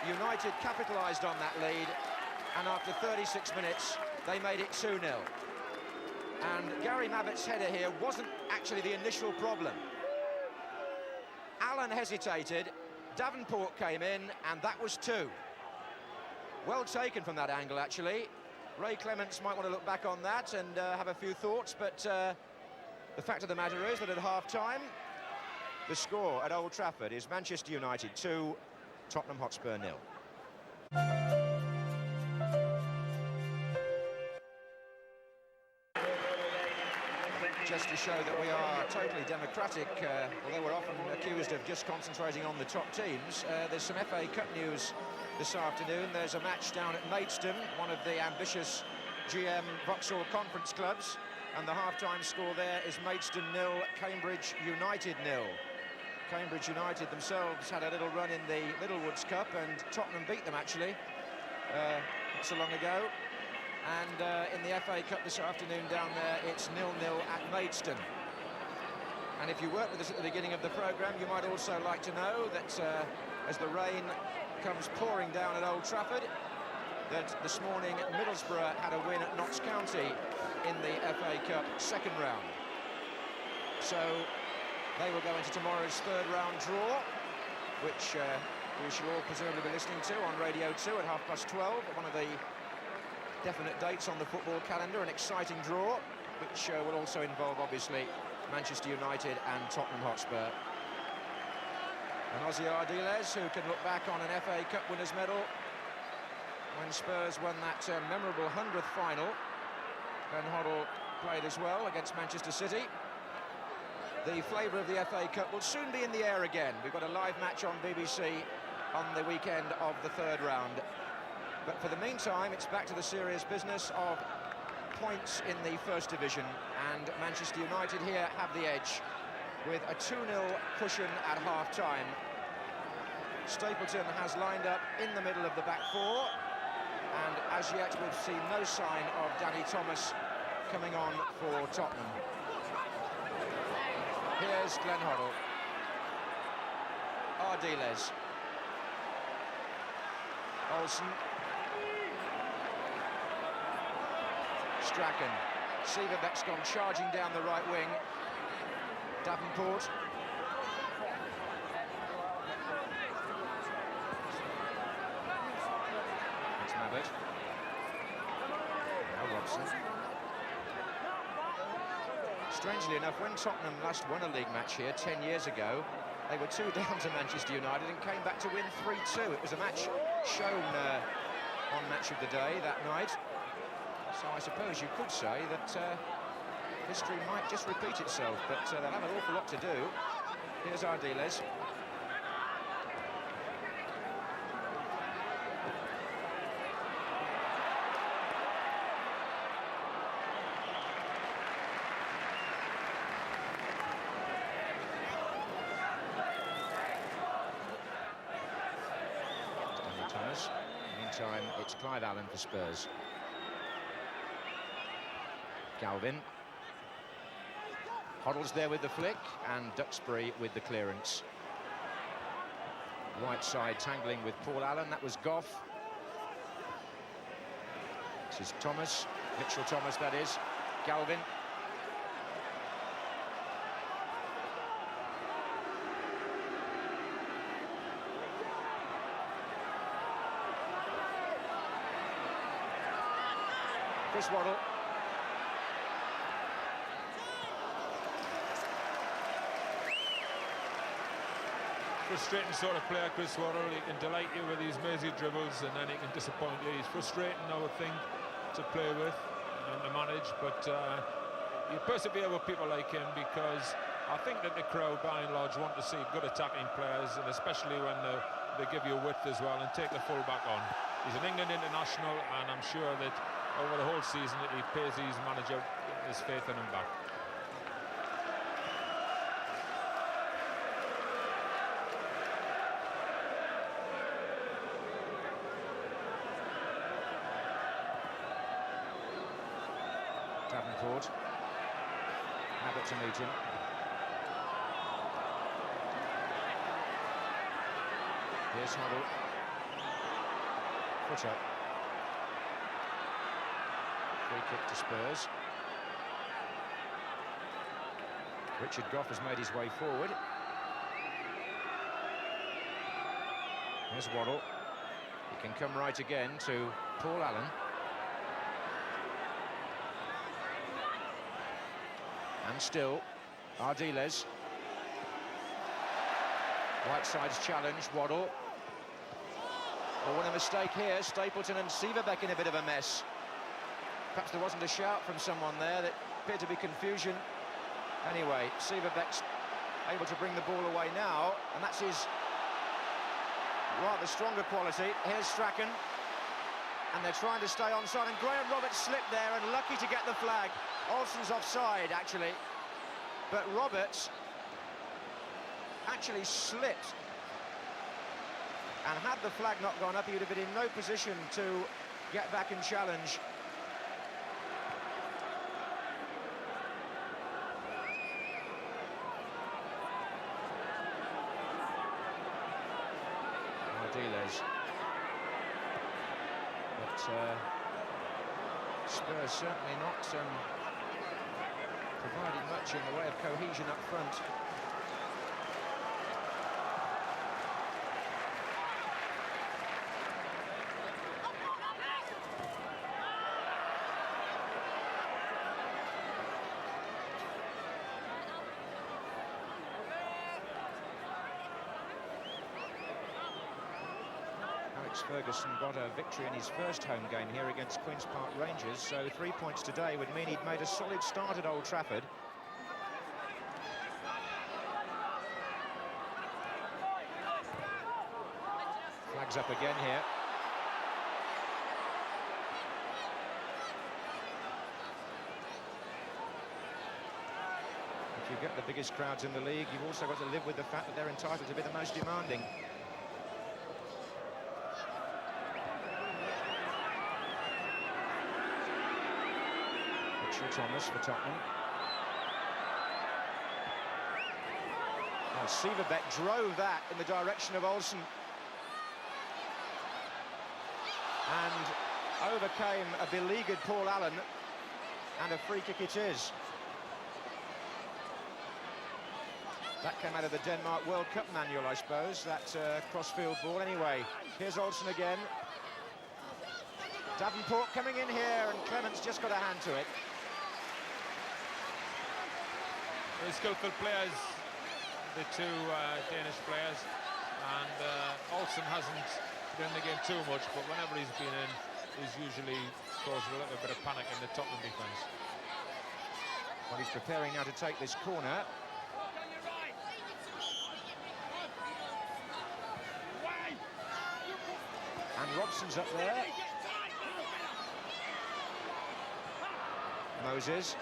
United capitalised on that lead, and after 36 minutes they made it 2-0. And Gary Mabbutt's header here wasn't actually the initial problem. Allen hesitated, Davenport came in, and that was 2. Well taken from that angle, actually. Ray Clements might want to look back on that and have a few thoughts, but the fact of the matter is that at half-time, the score at Old Trafford is Manchester United 2, Tottenham Hotspur 0. Just to show that we are totally democratic, although we're often accused of just concentrating on the top teams. There's some FA Cup news this afternoon. There's a match down at Maidstone, one of the ambitious GM Vauxhall Conference clubs, and the half-time score there is Maidstone 0, Cambridge United 0. Cambridge United themselves had a little run in the Littlewoods Cup, and Tottenham beat them actually not so long ago. And in the FA Cup this afternoon down there, it's 0-0 at Maidstone. And if you worked with us at the beginning of the programme, you might also like to know that as the rain comes pouring down at Old Trafford, that this morning Middlesbrough had a win at Notts County in the FA Cup second round. So they will go into tomorrow's third round draw, which we shall all presumably be listening to on Radio 2 at 12:30, one of the definite dates on the football calendar, an exciting draw, which will also involve, obviously, Manchester United and Tottenham Hotspur. And Ossie Ardiles, who can look back on an FA Cup winners' medal when Spurs won that memorable 100th final. Glenn Hoddle played as well against Manchester City. The flavour of the FA Cup will soon be in the air again. We've got a live match on BBC on the weekend of the third round. But for the meantime, it's back to the serious business of points in the First Division, and Manchester United here have the edge with a 2-0 cushion at half-time. Stapleton has lined up in the middle of the back four, and as yet we've seen no sign of Danny Thomas coming on for Tottenham. Here's Glenn Hoddle. Ardiles. Olsen. Strachan. Sieverbeck's gone charging down the right wing. Davenport. That's Mabbott. Now Robson. Strangely enough, when Tottenham last won a league match here 10 years ago, they were 2 down to Manchester United and came back to win 3-2. It was a match shown on Match of the Day that night. So I suppose you could say that history might just repeat itself, but they'll have an awful lot to do. Here's Ardiles. Danny Thomas. Meantime, it's Clive Allen for Spurs. Galvin. Hoddle's there with the flick, and Duxbury with the clearance. Whiteside tangling with Paul Allen, that was Goff. This is Thomas, Mitchell Thomas that is. Galvin. Chris Waddle. Frustrating sort of player, Chris Waddle. He can delight you with these mazy dribbles, and then he can disappoint you. He's frustrating, I would think, to play with and to manage, but you persevere with people like him because I think that the crowd, by and large, want to see good attacking players, and especially when they give you width as well and take the full-back on. He's an England international, and I'm sure that over the whole season that he pays his manager his faith in him back. Mabbott to meet him. Here's Hoddle. Foot up. Free kick to Spurs. Richard Gough has made his way forward. Here's Waddle. He can come right again to Paul Allen. And still, Ardiles. Whiteside's challenge, Waddle. Oh, what a mistake here. Stapleton and Sieverbeck in a bit of a mess. Perhaps there wasn't a shout from someone there. That appeared to be confusion. Anyway, Sieverbeck's able to bring the ball away now, and that's his rather stronger quality. Here's Strachan, and they're trying to stay onside, and Graham Roberts slipped there and lucky to get the flag. Olsen's offside, actually, but Roberts actually slipped, and had the flag not gone up, he would have been in no position to get back and challenge. Ardiles. But Spurs certainly not providing much in the way of cohesion up front. Ferguson got a victory in his first home game here against Queen's Park Rangers, so 3 points today would mean he'd made a solid start at Old Trafford. Flags up again here. If you get the biggest crowds in the league, you've also got to live with the fact that they're entitled to be the most demanding. Thomas for Tottenham. Well, Sieverbeck drove that in the direction of Olsen and overcame a beleaguered Paul Allen, and a free kick it is. That came out of the Denmark World Cup manual, I suppose, that cross-field ball. Anyway, here's Olsen again. Davenport coming in here, and Clement's just got a hand to it. Very skillful players, the two Danish players, and Olsen hasn't been in the game too much, but whenever he's been in, he's usually caused a little bit of panic in the Tottenham defence. Well, he's preparing now to take this corner. And Robson's up there. Moses.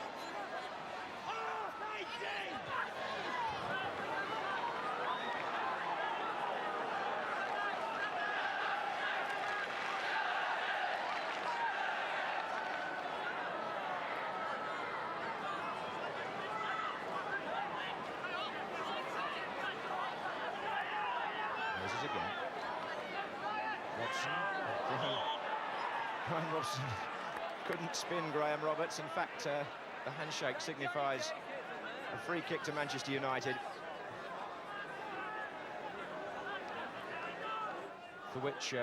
Brian Robson couldn't spin Graham Roberts. In fact, the handshake signifies a free kick to Manchester United, for which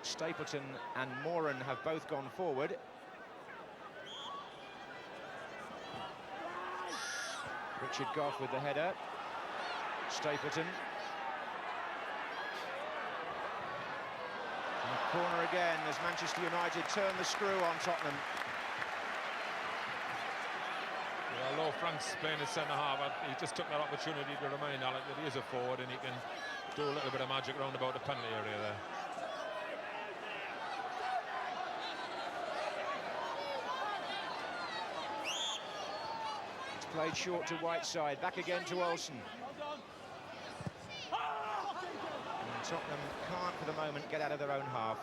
Stapleton and Moran have both gone forward. Richard Gough with the header. Stapleton. Corner again as Manchester United turn the screw on Tottenham. Yeah, although Frank's playing as centre-half, he just took that opportunity to remind Alec that he is a forward and he can do a little bit of magic round about the penalty area there. It's played short to Whiteside, back again to Olsen. Tottenham can't, for the moment, get out of their own half.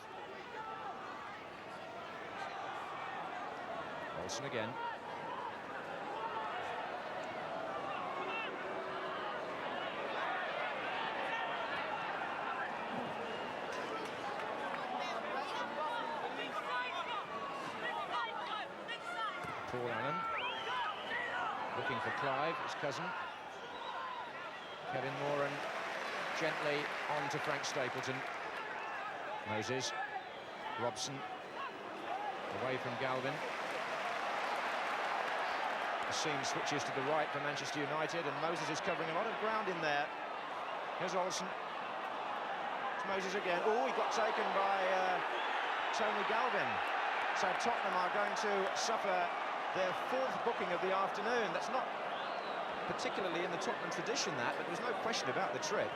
Olsen again. Paul Allen looking for Clive, his cousin. Kevin Moran gently on to Frank Stapleton. Moses, Robson, away from Galvin. The seam switches to the right for Manchester United, and Moses is covering a lot of ground in there. Here's Olsen. It's Moses again. Oh, he got taken by Tony Galvin. So Tottenham are going to suffer their 4th booking of the afternoon. That's not particularly in the Tottenham tradition, that, but there's no question about the trip.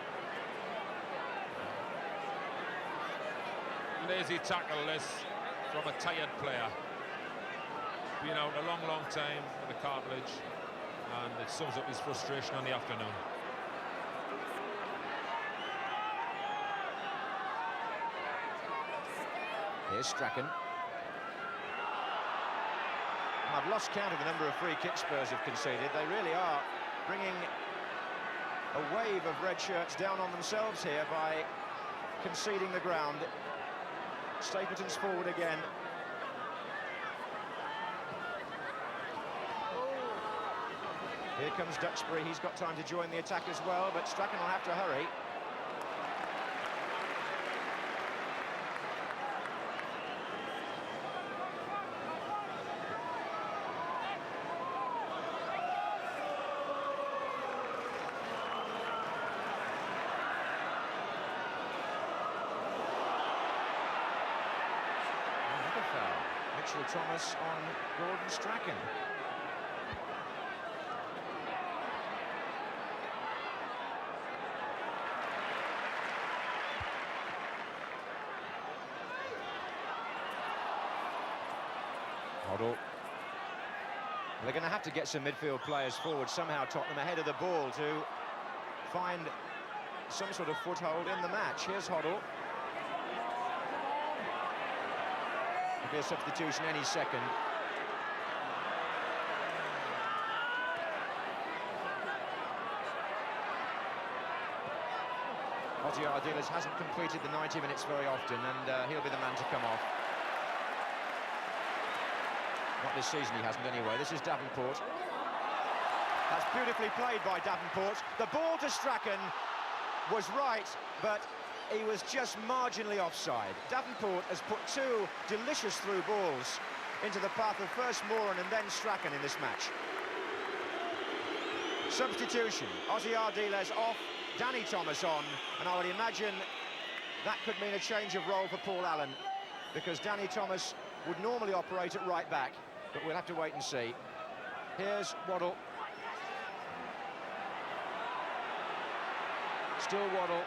Lazy tackle this from a tired player. Been out a long, long time with the cartilage, and it sums up his frustration on the afternoon. Here's Strachan. I've lost count of the number of free kicks Spurs have conceded. They really are bringing a wave of red shirts down on themselves here by conceding the ground. Stapleton's forward again. Here comes Duxbury. He's got time to join the attack as well, but Strachan will have to hurry. Thomas on Gordon Strachan. Hoddle. They're going to have to get some midfield players forward somehow, Tottenham, ahead of the ball to find some sort of foothold in the match. Here's Hoddle. There'll be a substitution any second. Ardiles hasn't completed the 90 minutes very often, and he'll be the man to come off. Not this season, he hasn't anyway. This is Davenport. That's beautifully played by Davenport. The ball to Strachan was right, but he was just marginally offside. Davenport has put 2 delicious through balls into the path of first Moran and then Strachan in this match. Substitution. Ardiles off, Danny Thomas on, and I would imagine that could mean a change of role for Paul Allen, because Danny Thomas would normally operate at right back, but we'll have to wait and see. Here's Waddle. Still Waddle.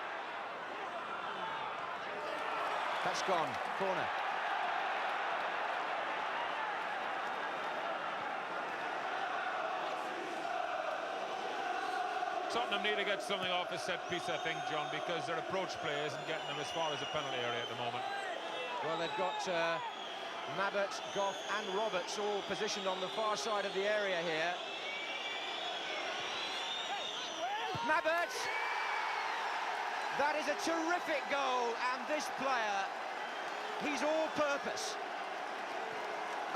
That's gone. Corner. Tottenham need to get something off a set piece, I think, John, because their approach play isn't getting them as far as the penalty area at the moment. Well, they've got Mabbott, Goff and Roberts all positioned on the far side of the area here. Mabbott! That is a terrific goal, and this player, he's all-purpose.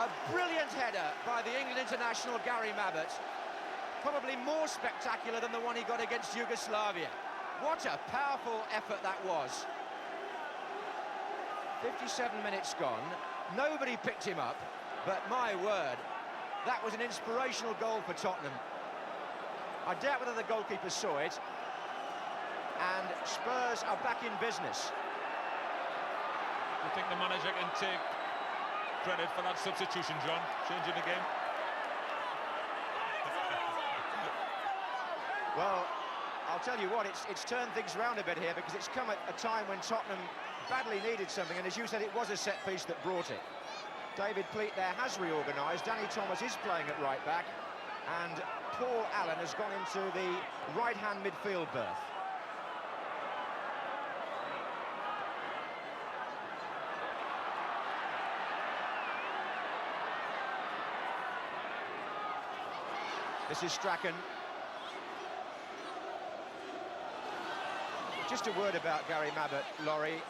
A brilliant header by the England international Gary Mabbott. Probably more spectacular than the one he got against Yugoslavia. What a powerful effort that was. 57 minutes gone. Nobody picked him up, but my word, that was an inspirational goal for Tottenham. I doubt whether the goalkeeper saw it. And Spurs are back in business. You think the manager can take credit for that substitution, John? Changing the game? Well, I'll tell you what, it's turned things around a bit here, because it's come at a time when Tottenham badly needed something, and as you said, it was a set piece that brought it. David Pleat there has reorganised. Danny Thomas is playing at right back, and Paul Allen has gone into the right-hand midfield berth. This is Strachan. Just a word about Gary Mabbott, Laurie.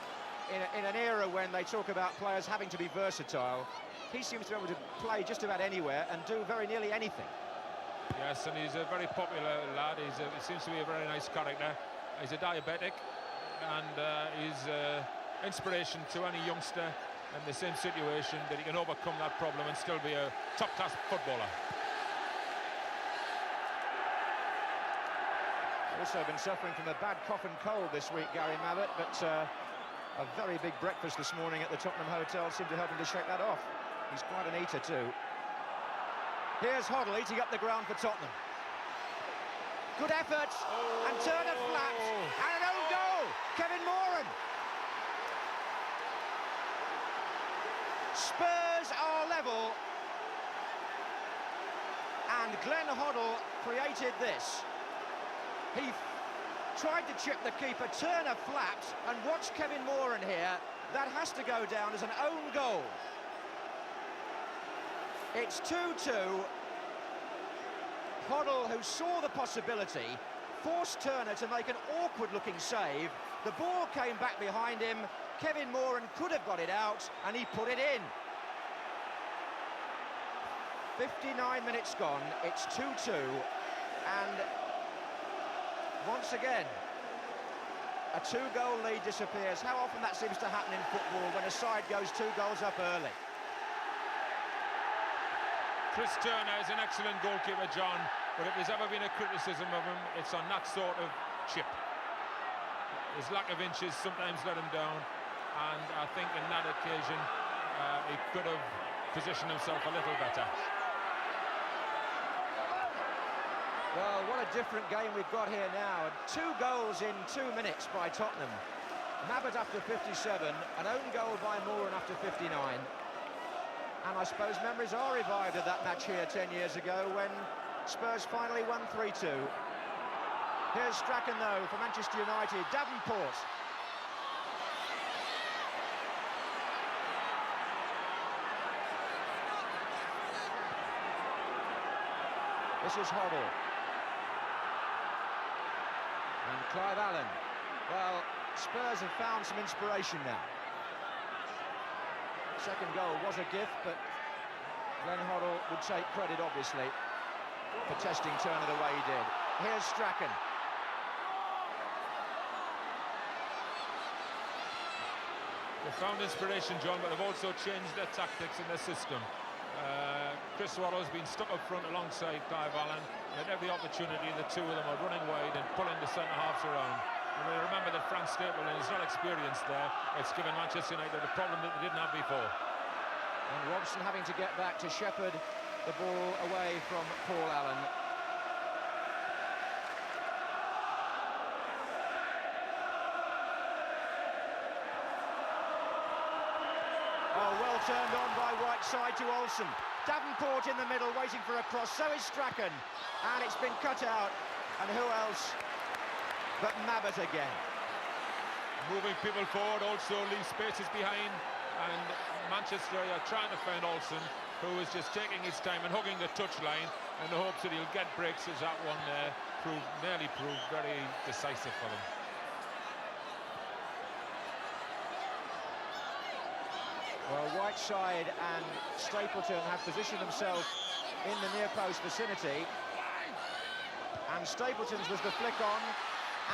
In an era when they talk about players having to be versatile, he seems to be able to play just about anywhere and do very nearly anything. Yes, and he's a very popular lad. He seems to be a very nice character. He's a diabetic, and he's inspiration to any youngster in the same situation, that he can overcome that problem and still be a top-class footballer. Also been suffering from a bad cough and cold this week, Gary Mabbott, but a very big breakfast this morning at the Tottenham Hotel seemed to help him to shake that off. He's quite an eater too. Here's Hoddle eating up the ground for Tottenham. Good effort, and Turner flat, and an own goal! Kevin Moran! Spurs are level, and Glenn Hoddle created this. He tried to chip the keeper, Turner flapped, and watch Kevin Moran here. That has to go down as an own goal. It's 2-2. Hoddle, who saw the possibility, forced Turner to make an awkward-looking save. The ball came back behind him. Kevin Moran could have got it out, and he put it in. 59 minutes gone, it's 2-2, and once again, a two-goal lead disappears. How often that seems to happen in football when a side goes 2 goals up early. Chris Turner is an excellent goalkeeper, John, but if there's ever been a criticism of him, it's on that sort of chip. His lack of inches sometimes let him down, and I think in that occasion he could have positioned himself a little better. Well, what a different game we've got here now. 2 goals in 2 minutes by Tottenham. Mabbott after 57, an own goal by Moran after 59. And I suppose memories are revived of that match here 10 years ago when Spurs finally won 3-2. Here's Strachan, though, for Manchester United. Davenport. This is Hoddle. And Clive Allen. Well, Spurs have found some inspiration now. Second goal was a gift, but Glenn Hoddle would take credit, obviously, for testing Turner the way he did. Here's Strachan. They've found inspiration, John, but they've also changed their tactics and their system. Chris Waddle's been stuck up front alongside Clive Allen, and at every opportunity the two of them are running wide and pulling the centre-halves around. And we remember that Frank Stapleton is not experienced there. It's given Manchester United a problem that they didn't have before. And Robson having to get back to shepherd the ball away from Paul Allen. Oh, well turned on by Whiteside to Olsen. Davenport in the middle, waiting for a cross. So is Strachan. And it's been cut out. And who else but Mabbott again? Moving people forward, also leave spaces behind. And Manchester are trying to find Olsen, who is just taking his time and hugging the touchline in the hopes that he'll get breaks, as that one nearly proved very decisive for them. Well, Whiteside and Stapleton have positioned themselves in the near post vicinity, and Stapleton's was the flick on,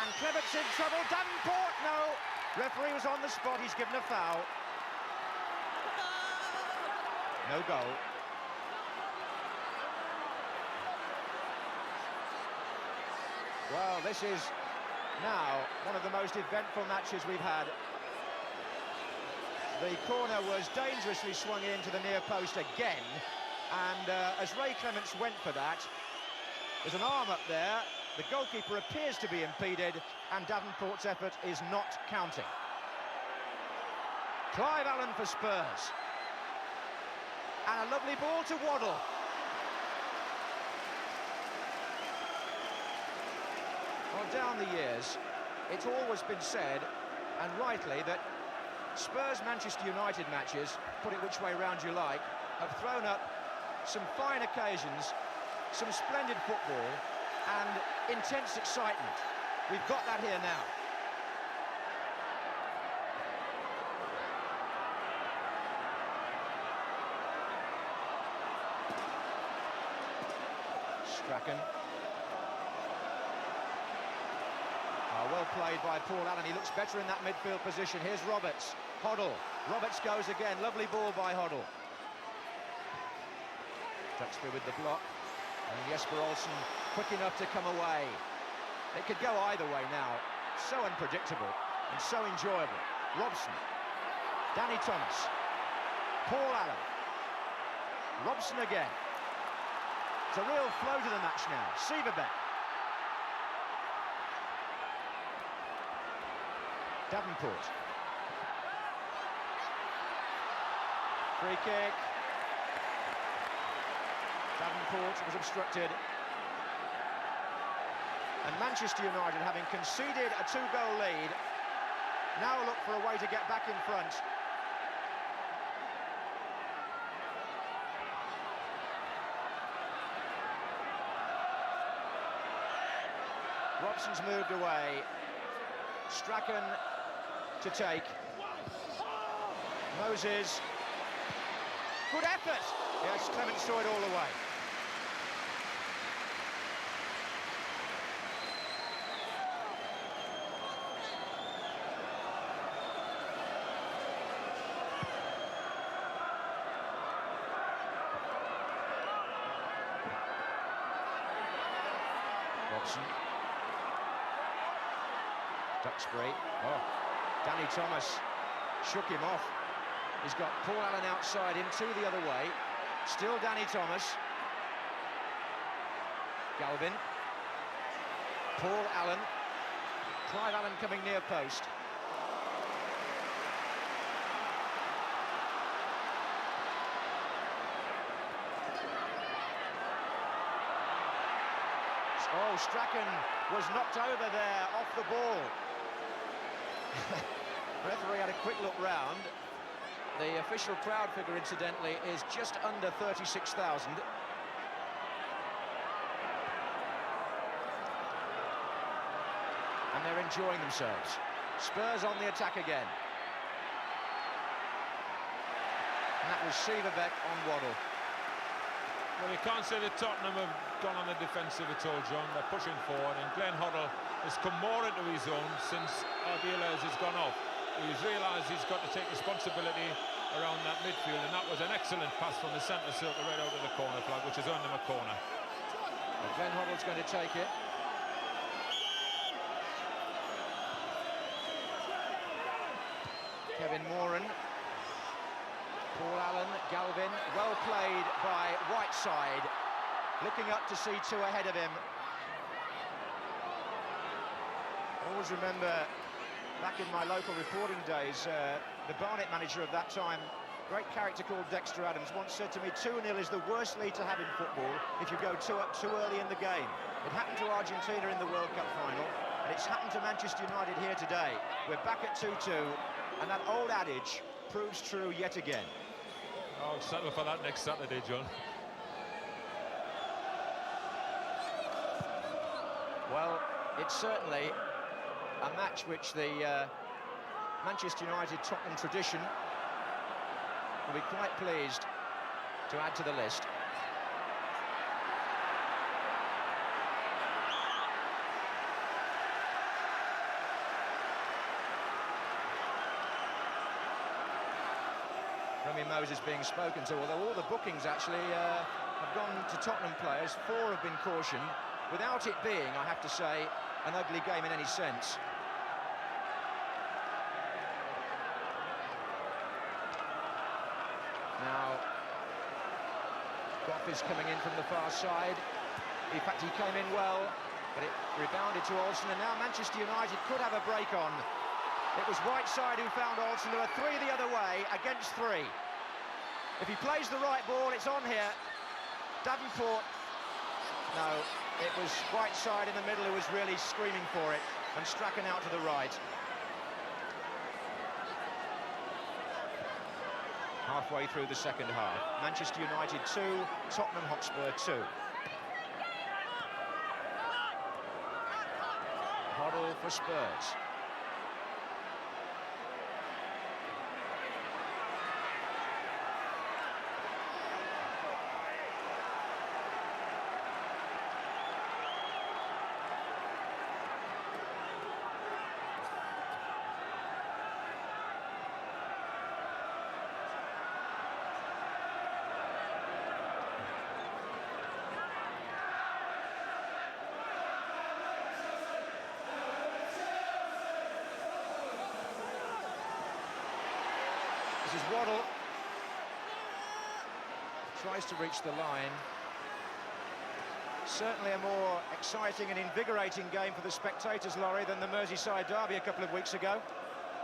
and Clevert's in trouble. Davenport, no! Referee was on the spot, he's given a foul. No goal. Well, this is now one of the most eventful matches we've had. The corner was dangerously swung into the near post again, and as Ray Clements went for that, there's an arm up there. The goalkeeper appears to be impeded, and Davenport's effort is not counting. Clive Allen for Spurs. And a lovely ball to Waddle. Well, down the years, it's always been said, and rightly, that Spurs-Manchester United matches, put it which way round you like, have thrown up some fine occasions, some splendid football, and intense excitement. We've got that here now. Strachan. Well played by Paul Allen. He looks better in that midfield position. Here's Roberts. Hoddle. Roberts goes again. Lovely ball by Hoddle. Duxbury with the block. And Jesper Olsen quick enough to come away. It could go either way now. So unpredictable and so enjoyable. Robson. Danny Thomas. Paul Allen. Robson again. It's a real flow to the match now. Sieverbeck. Davenport. Free kick. Davenport was obstructed. And Manchester United, having conceded a 2-goal lead, now look for a way to get back in front. Robson's moved away. Strachan to take. Moses. Good effort. Yes, Clement saw it all the way. Robson. Duxbury. Oh, Danny Thomas shook him off. He's got Paul Allen outside him, two the other way. Still Danny Thomas. Galvin. Paul Allen. Clive Allen coming near post. Oh, Strachan was knocked over there off the ball. Referee had a quick look round. The official crowd figure, incidentally, is just under 36,000. And they're enjoying themselves. Spurs on the attack again. And that was Sieverbeck on Waddle. Well, you can't say that Tottenham have gone on the defensive at all, John. They're pushing forward, and Glenn Hoddle has come more into his own since Ardiles has gone off. He's realised he's got to take responsibility around that midfield, and that was an excellent pass from the centre circle right out of the corner flag, which has earned him a corner. Well, Glenn Hoddle's going to take it. Kevin Moran. Paul Allen, Galvin, well played by Whiteside, looking up to see two ahead of him. I always remember, back in my local reporting days, the Barnet manager of that time, great character called Dexter Adams, once said to me, 2-0 is the worst lead to have in football if you go too early in the game. It happened to Argentina in the World Cup final, and it's happened to Manchester United here today. We're back at 2-2, and that old adage proves true yet again. I'll settle for that next Saturday, John. Well, it's certainly a match which the Manchester United-Tottenham tradition will be quite pleased to add to the list. Remy Moses being spoken to, although all the bookings actually have gone to Tottenham players. 4 have been cautioned, without it being, I have to say, an ugly game in any sense. Now, Goff is coming in from the far side. In fact, he came in well, but it rebounded to Olsen, and now Manchester United could have a break on. It was Whiteside who found Olsen. There were 3 the other way against 3. If he plays the right ball, it's on here. Davenport. No, it was Whiteside in the middle who was really screaming for it, and Strachan out to the right. Halfway through the second half. Manchester United 2, Tottenham Hotspur 2. Hoddle for Spurs. This is Waddle. Tries to reach the line. Certainly a more exciting and invigorating game for the spectators, Laurie, than the Merseyside derby a couple of weeks ago.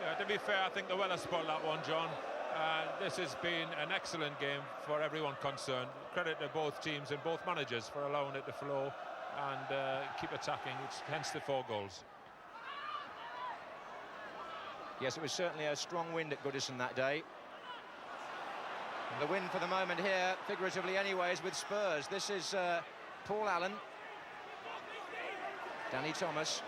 Yeah, to be fair, I think the weather spoiled that one, John. This has been an excellent game for everyone concerned. Credit to both teams and both managers for allowing it to flow and keep attacking, hence the 4 goals. Yes, it was certainly a strong wind at Goodison that day. And the win for the moment here, figuratively anyways, with Spurs. This is Paul Allen. Danny Thomas.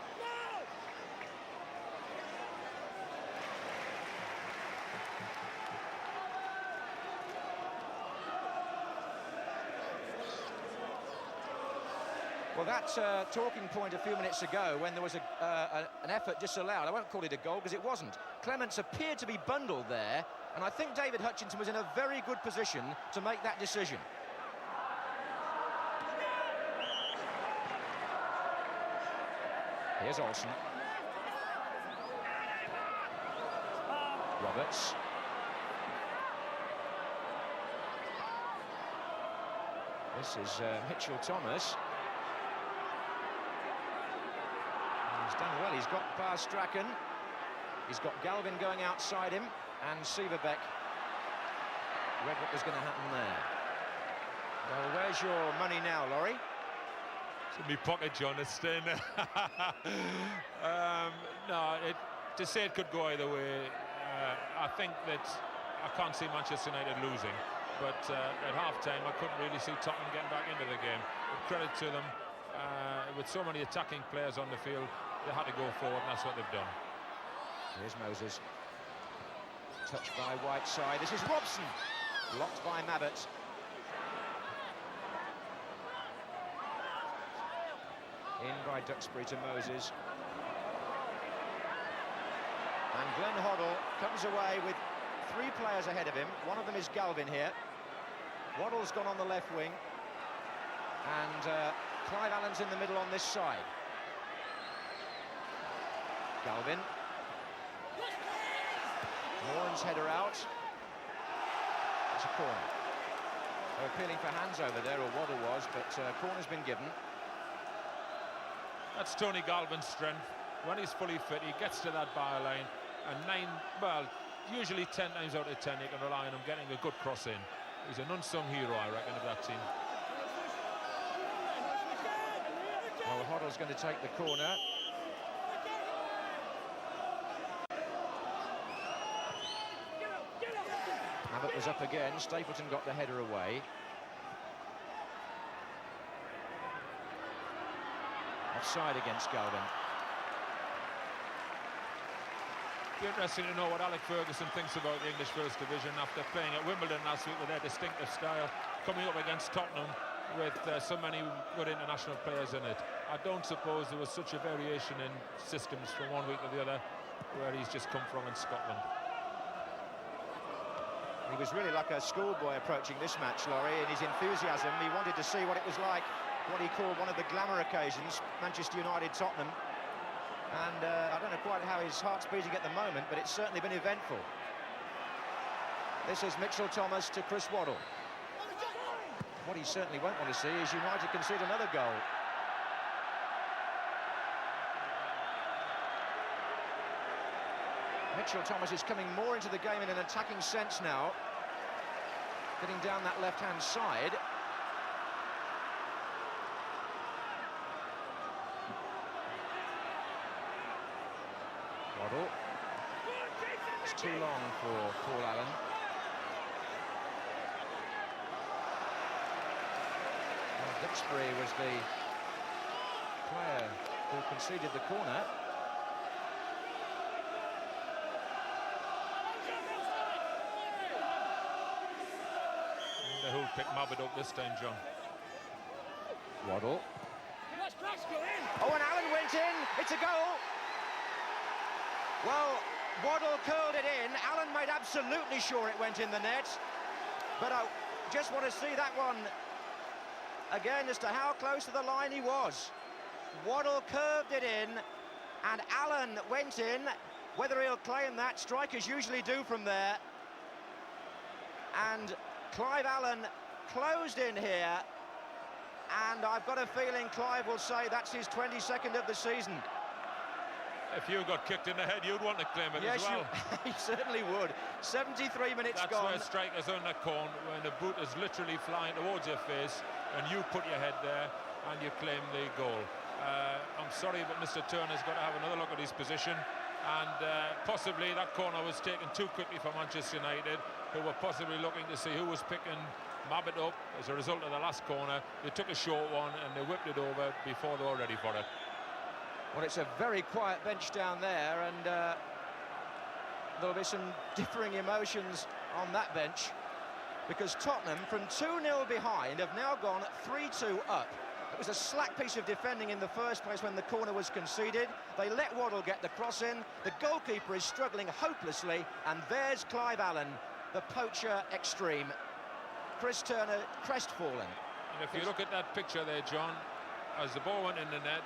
Well, that talking point a few minutes ago when there was an effort disallowed, I won't call it a goal because it wasn't. Clements appeared to be bundled there, and I think David Hutchinson was in a very good position to make that decision. Here's Olsen. Roberts. This is Mitchell Thomas. He's done well. He's got Strachan. He's got Galvin going outside him, and Sieverbeck read what was going to happen there. Well, where's your money now, Laurie? It's in my pocket, John. It's staying there. No, to say it could go either way, I think that I can't see Manchester United losing, but at half-time I couldn't really see Tottenham getting back into the game. But credit to them, with so many attacking players on the field, they had to go forward, and that's what they've done. Here's Moses. Touched by Whiteside. This is Robson. Blocked by Mabbott. In by Duxbury to Moses. And Glenn Hoddle comes away with 3 players ahead of him. One of them is Galvin here. Waddle's gone on the left wing. And Clive Allen's in the middle on this side. Galvin. Moran's header out. It's a corner. They're appealing for hands over there, or Waddle was, but corner's been given. That's Tony Galvin's strength. When he's fully fit, he gets to that byline, and usually 10 times out of 10, you can rely on him getting a good cross in. He's an unsung hero, I reckon, of that team. Well, Hoddle's going to take the corner. Abbott was up again. Stapleton got the header away. Offside against Galvin. Be interesting to know what Alec Ferguson thinks about the English First Division after playing at Wimbledon last week with their distinctive style, coming up against Tottenham with so many good international players in it. I don't suppose there was such a variation in systems from one week to the other where he's just come from in Scotland. He was really like a schoolboy approaching this match, Laurie, in his enthusiasm. He wanted to see what it was like, what he called one of the glamour occasions, Manchester United-Tottenham. And I don't know quite how his heart's beating at the moment, but it's certainly been eventful. This is Mitchell Thomas to Chris Waddle. What he certainly won't want to see is United concede another goal. Mitchell Thomas is coming more into the game in an attacking sense now, getting down that left-hand side. Waddle. It's too long for Paul Allen. Well, Duxbury was the player who conceded the corner. Who'll pick Mabbott up this time, John? Waddle. Oh, and Allen went in. It's a goal. Well, Waddle curled it in. Allen made absolutely sure it went in the net. But I just want to see that one again as to how close to the line he was. Waddle curved it in, and Allen went in. Whether he'll claim that, strikers usually do from there. And Clive Allen closed in here, and I've got a feeling Clive will say that's his 22nd of the season. If you got kicked in the head, you'd want to claim it as well. He certainly would. 73 minutes That's gone. where strikers on the cone, when the boot is literally flying towards your face, and you put your head there, and you claim the goal. I'm sorry, but Mr. Turner's got to have another look at his position, and possibly that corner was taken too quickly for Manchester United, who were possibly looking to see who was picking Mabbutt up as a result of the last corner. They took a short one, and they whipped it over before they were ready for it. Well, it's a very quiet bench down there, and there'll be some differing emotions on that bench, because Tottenham, from 2-0 behind, have now gone 3-2 up. It was a slack piece of defending in the first place when the corner was conceded. They let Waddle get the cross in. The goalkeeper is struggling hopelessly, and there's Clive Allen, the poacher extreme. Chris Turner, crestfallen. And if you look at that picture there, John, as the ball went in the net,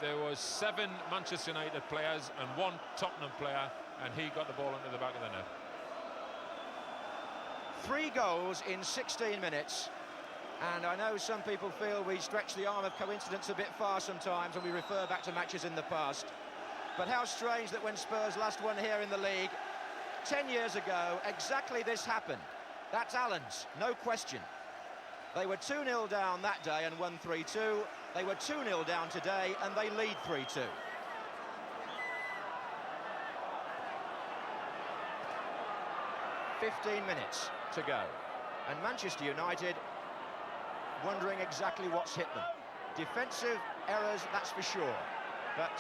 there was 7 Manchester United players and 1 Tottenham player, and he got the ball into the back of the net. 3 goals in 16 minutes. And I know some people feel we stretch the arm of coincidence a bit far sometimes when we refer back to matches in the past. But how strange that when Spurs last won here in the league 10 years ago, exactly this happened. That's Allen's, no question. They were 2-0 down that day and won 3-2. They were 2-0 down today and they lead 3-2. "15 minutes to go. And Manchester United wondering exactly what's hit them. Defensive errors, that's for sure. But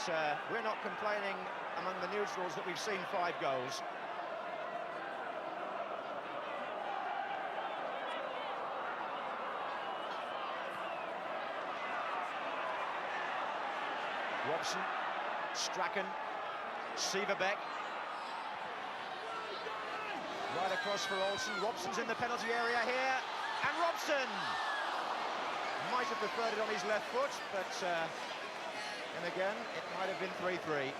we're not complaining among the neutrals that we've seen 5 goals. Robson, Strachan, Severbeck. Right across for Olsen. Robson's in the penalty area here. And Robson might have preferred it on his left foot, but and again, it might have been 3-3.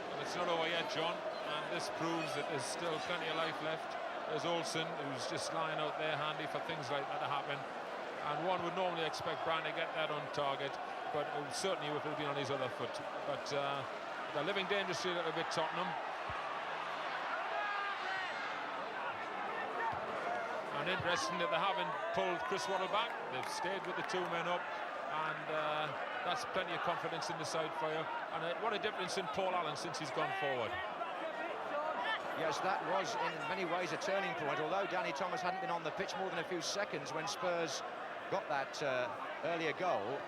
Well, it's not over yet, John, and this proves that there's still plenty of life left. There's Olsen, who's just lying out there handy for things like that to happen. And one would normally expect Brian to get that on target, but certainly if it had been on his other foot. But they're living dangerously a little bit, Tottenham. And interesting that they haven't pulled Chris Waddle back. They've stayed with the 2 men up, and that's plenty of confidence in the side for you. And what a difference in Paul Allen since he's gone forward. Yes, that was in many ways a turning point, although Danny Thomas hadn't been on the pitch more than a few seconds when Spurs got that earlier goal.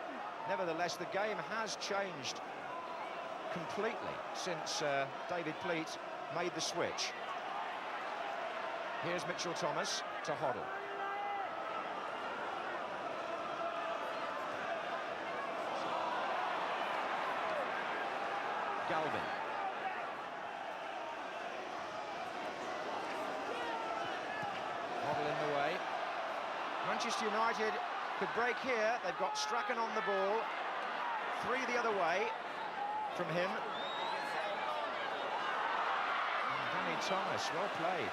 Nevertheless, the game has changed completely since David Pleat made the switch. Here's Mitchell Thomas to Hoddle. Galvin. Hoddle in the way. Manchester United could break here. They've got Strachan on the ball. 3 the other way from him. And Danny Thomas, well played.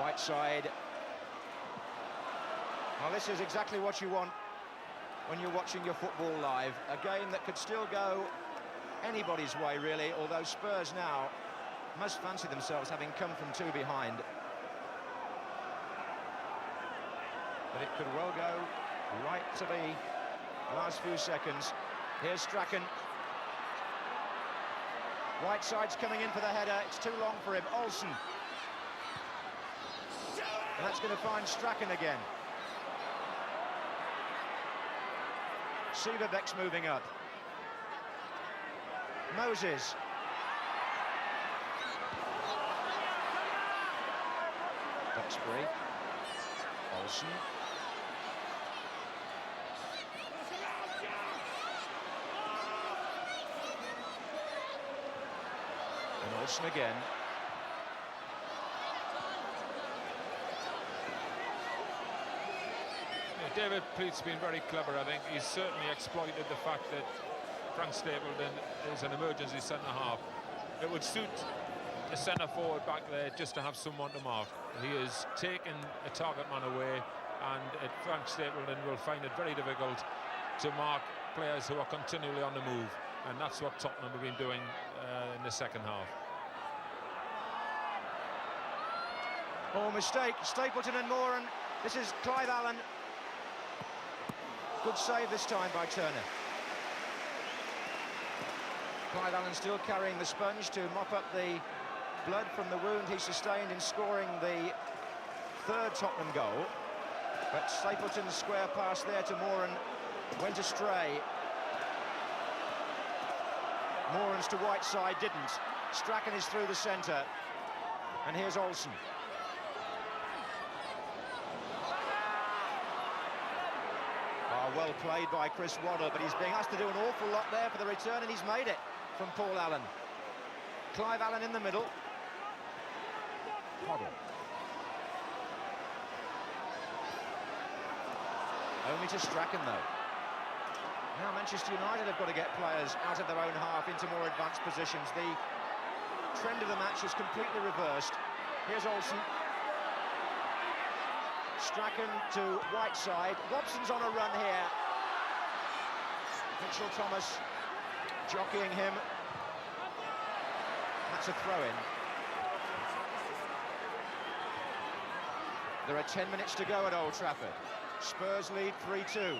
Whiteside. Well, this is exactly what you want when you're watching your football live. A game that could still go anybody's way, really, although Spurs now must fancy themselves having come from 2 behind. But it could well go right to the last few seconds. Here's Strachan. Whiteside's coming in for the header. It's too long for him. Olsen. And that's going to find Strachan again. Severbeck's moving up. Moses. Duxbury. Olsen. And Olsen again. David Pleat's been very clever, I think. He's certainly exploited the fact that Frank Stapleton is an emergency centre-half. It would suit a centre-forward back there just to have someone to mark. He has taken a target man away, and Frank Stapleton will find it very difficult to mark players who are continually on the move, and that's what Tottenham have been doing in the second half. Oh, mistake. Stapleton and Moran. This is Clive Allen. Good save this time by Turner. Clive Allen still carrying the sponge to mop up the blood from the wound he sustained in scoring the third Tottenham goal. But Stapleton's square pass there to Moran went astray. Moran's to Whiteside didn't. Strachan is through the centre. And here's Olsen. Well played by Chris Waddle, but he's being asked to do an awful lot there for the return, and he's made it from Paul Allen. Clive Allen in the middle. Hoddle. Only to Strachan, though. Now Manchester United have got to get players out of their own half into more advanced positions. The trend of the match is completely reversed. Here's Olsen. Strachan to Whiteside. Robson's on a run here. Mitchell Thomas jockeying him. That's a throw-in. There are 10 minutes to go at Old Trafford. Spurs lead 3-2.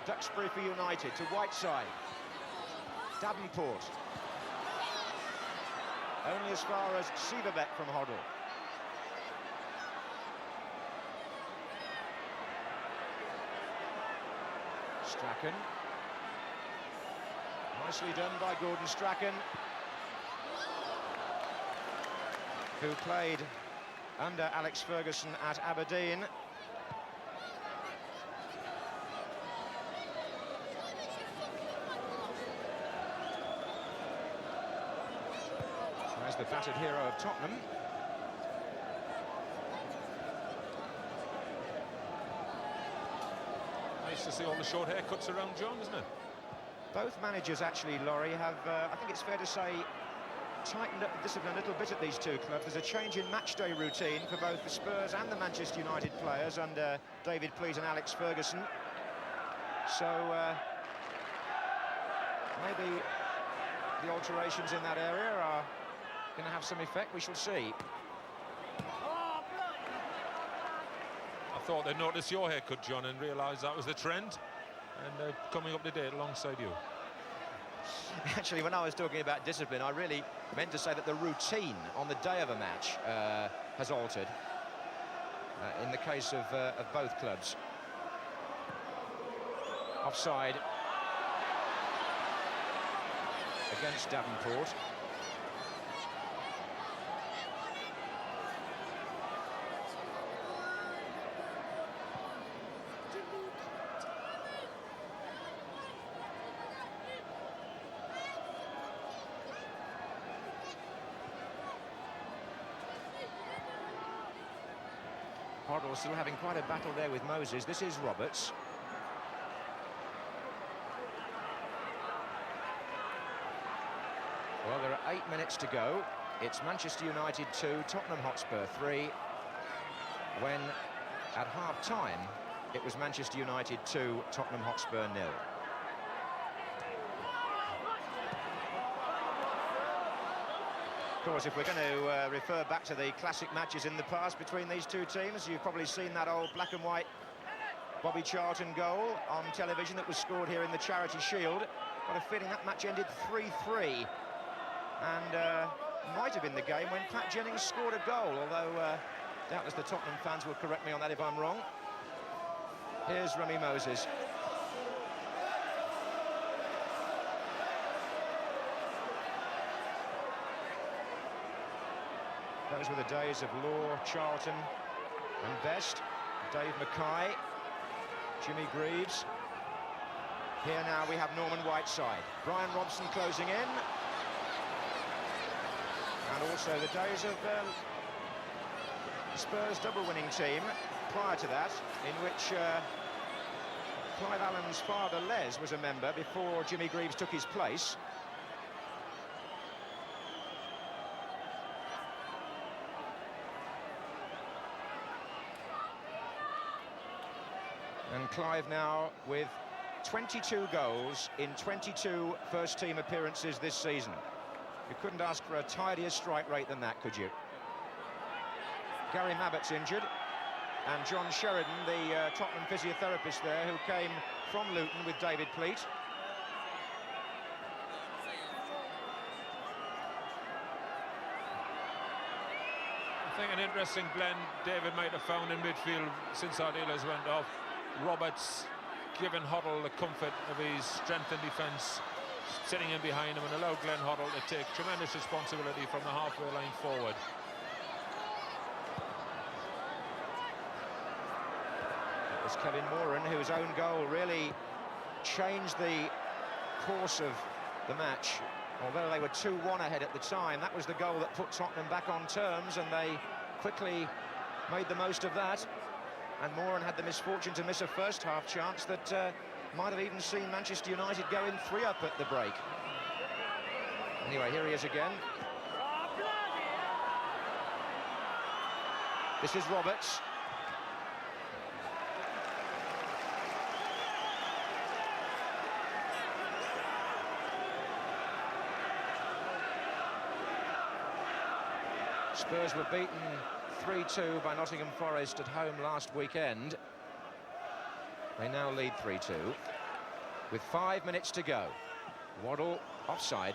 Duxbury for United to Whiteside. Davenport. Only as far as Sieverbeck from Hoddle. Strachan. Nicely done by Gordon Strachan, who played under Alex Ferguson at Aberdeen. As the battered hero of Tottenham. Nice to see all the short haircuts around, John, isn't it? Both managers, actually, Laurie, have, I think it's fair to say, tightened up the discipline a little bit at these two clubs. There's a change in matchday routine for both the Spurs and the Manchester United players under David Pleat and Alex Ferguson. So, maybe the alterations in that area are going to have some effect. We shall see. I thought they'd notice your haircut, John, and realise that was the trend, and they're coming up to date alongside you. Actually, when I was talking about discipline, I really meant to say that the routine on the day of a match has altered in the case of both clubs. Offside against Davenport. Hoddle still having quite a battle there with Moses. This is Roberts. Well, there are 8 minutes to go. It's Manchester United 2, Tottenham Hotspur 3. When at half-time, it was Manchester United 2, Tottenham Hotspur 0. Of course, if we're going to refer back to the classic matches in the past between these two teams, you've probably seen that old black and white Bobby Charlton goal on television that was scored here in the Charity Shield. Got a feeling that match ended 3-3, and might have been the game when Pat Jennings scored a goal, although doubtless the Tottenham fans will correct me on that if I'm wrong. Here's Remy Moses. Those were the days of Law, Charlton and Best. Dave Mackay, Jimmy Greaves. Here now we have Norman Whiteside. Brian Robson closing in. And also the days of the Spurs double-winning team prior to that, in which Clive Allen's father, Les, was a member before Jimmy Greaves took his place. And Clive now with 22 goals in 22 first-team appearances this season. You couldn't ask for a tidier strike rate than that, could you? Gary Mabbutt's injured, and John Sheridan, the Tottenham physiotherapist there, who came from Luton with David Pleat. I think an interesting blend David might have found in midfield since Ardiles went off. Roberts giving Hoddle the comfort of his strength in defence, sitting in behind him, and allowed Glenn Hoddle to take tremendous responsibility from the halfway line forward. It was Kevin Moran whose own goal really changed the course of the match. Although they were 2-1 ahead at the time, that was the goal that put Tottenham back on terms, and they quickly made the most of that. And Moran had the misfortune to miss a first-half chance that might have even seen Manchester United go in 3-up at the break. Anyway, here he is again. This is Roberts. Spurs were beaten 3-2 by Nottingham Forest at home last weekend. They now lead 3-2 with 5 minutes to go. Waddle offside.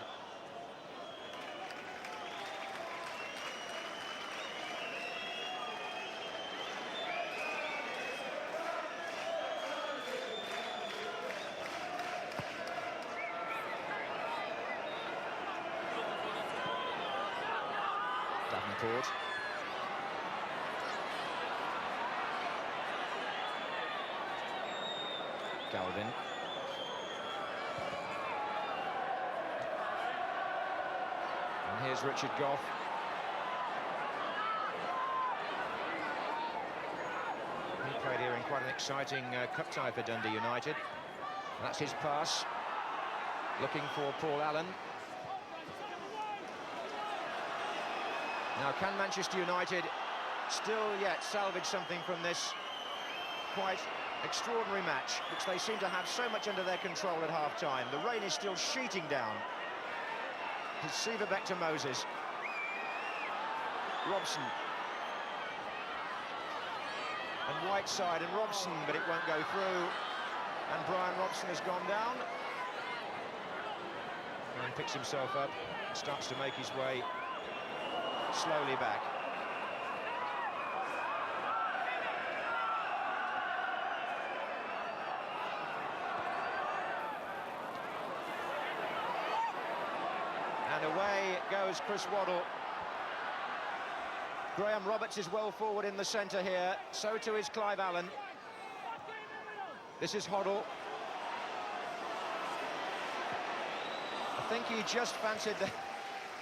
Davenport. Galvin. And here's Richard Goff. He played here in quite an exciting cup tie for Dundee United. That's his pass. Looking for Paul Allen. Now, can Manchester United still yet salvage something from this quite extraordinary match, which they seem to have so much under their control at half-time? The rain is still sheeting down. Seaver back to Moses. Robson. And Whiteside and Robson, but it won't go through. And Brian Robson has gone down. And picks himself up, starts to make his way slowly back. And away goes Chris Waddle. Graham Roberts is well forward in the centre here. So too is Clive Allen. This is Hoddle. I think he just fancied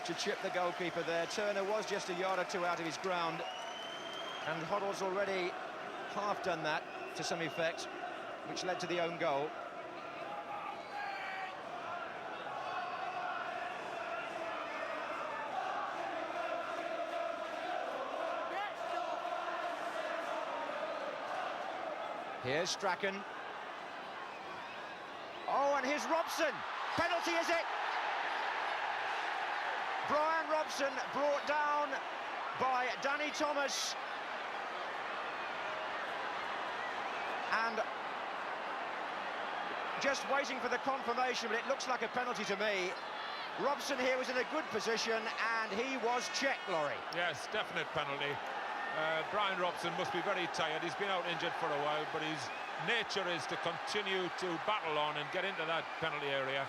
to chip the goalkeeper there. Turner was just a yard or two out of his ground, and Hoddle's already half done that to some effect, which led to the own goal. Here's Strachan. Oh, and here's Robson. Penalty, is it? Brian Robson brought down by Danny Thomas. And just waiting for the confirmation, but it looks like a penalty to me. Robson here was in a good position, and he was checked, Laurie. Yes, definite penalty. Brian Robson must be very tired. He's been out injured for a while, but his nature is to continue to battle on and get into that penalty area.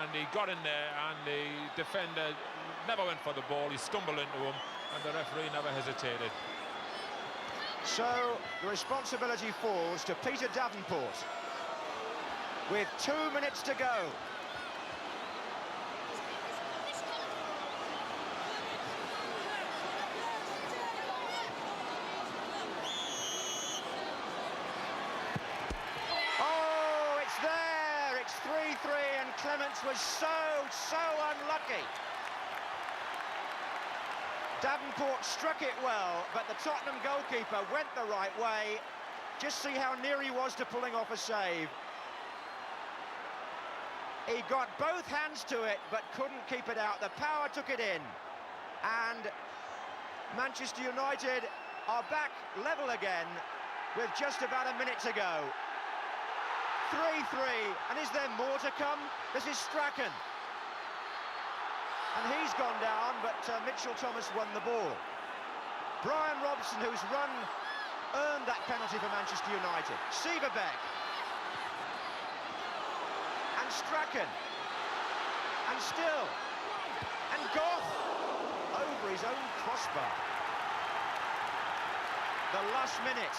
And he got in there, and the defender never went for the ball. He stumbled into him, and the referee never hesitated. So the responsibility falls to Peter Davenport with 2 minutes to go. Oh, Roberts was so unlucky. Davenport struck it well, but the Tottenham goalkeeper went the right way. Just see how near he was to pulling off a save. He got both hands to it, but couldn't keep it out. The power took it in. And Manchester United are back level again with just about a minute to go. 3-3, and is there more to come? This is Strachan. And he's gone down, but Mitchell Thomas won the ball. Brian Robson, whose run earned that penalty for Manchester United. Sieverbeck. And Strachan. And still. And Goff over his own crossbar. The last minute.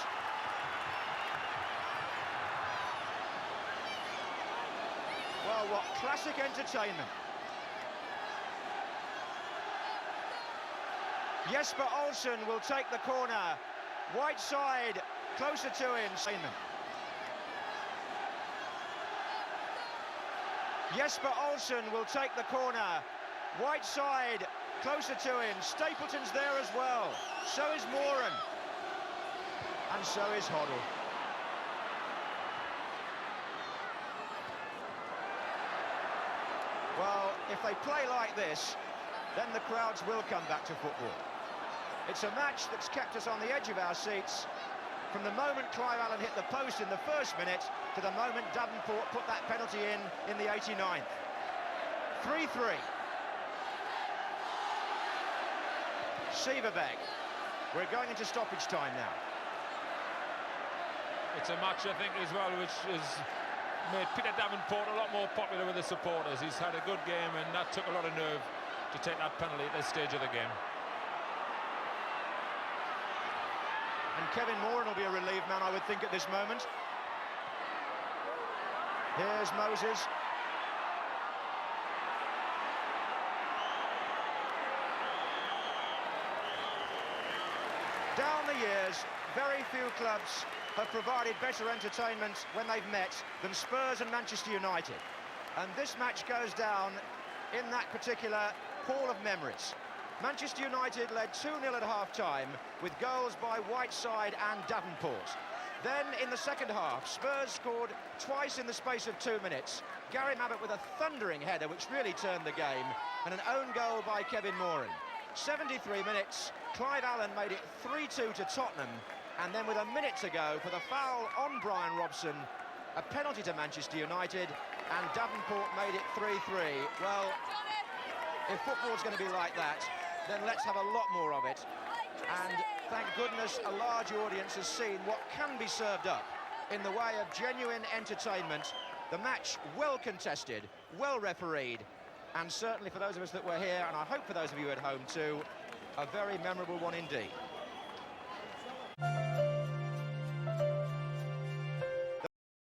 Well, what classic entertainment. Jesper Olsen will take the corner. Whiteside closer to him. Jesper Olsen will take the corner. Whiteside closer to him. Stapleton's there as well. So is Moran. And so is Hoddle. Well, if they play like this, then the crowds will come back to football. It's a match that's kept us on the edge of our seats from the moment Clive Allen hit the post in the first minute to the moment Davenport put that penalty in the 89th. 3-3. Sieverbeck. We're going into stoppage time now. It's a match, I think, as well, which has made Peter Davenport a lot more popular with the supporters. He's had a good game, and that took a lot of nerve to take that penalty at this stage of the game. And Kevin Moran will be a relieved man, I would think, at this moment. Here's Moses. Down the years, very few clubs have provided better entertainment when they've met than Spurs and Manchester United. And this match goes down in that particular hall of memories. Manchester United led 2-0 at half-time with goals by Whiteside and Davenport. Then in the second half, Spurs scored twice in the space of 2 minutes. Gary Mabbott with a thundering header which really turned the game, and an own goal by Kevin Moran. 73 minutes, Clive Allen made it 3-2 to Tottenham, and then with a minute to go for the foul on Brian Robson, a penalty to Manchester United, and Davenport made it 3-3. Well, if football's going to be like that, then let's have a lot more of it. And thank goodness a large audience has seen what can be served up in the way of genuine entertainment. The match well contested, well refereed, and certainly for those of us that were here, and I hope for those of you at home too, a very memorable one indeed.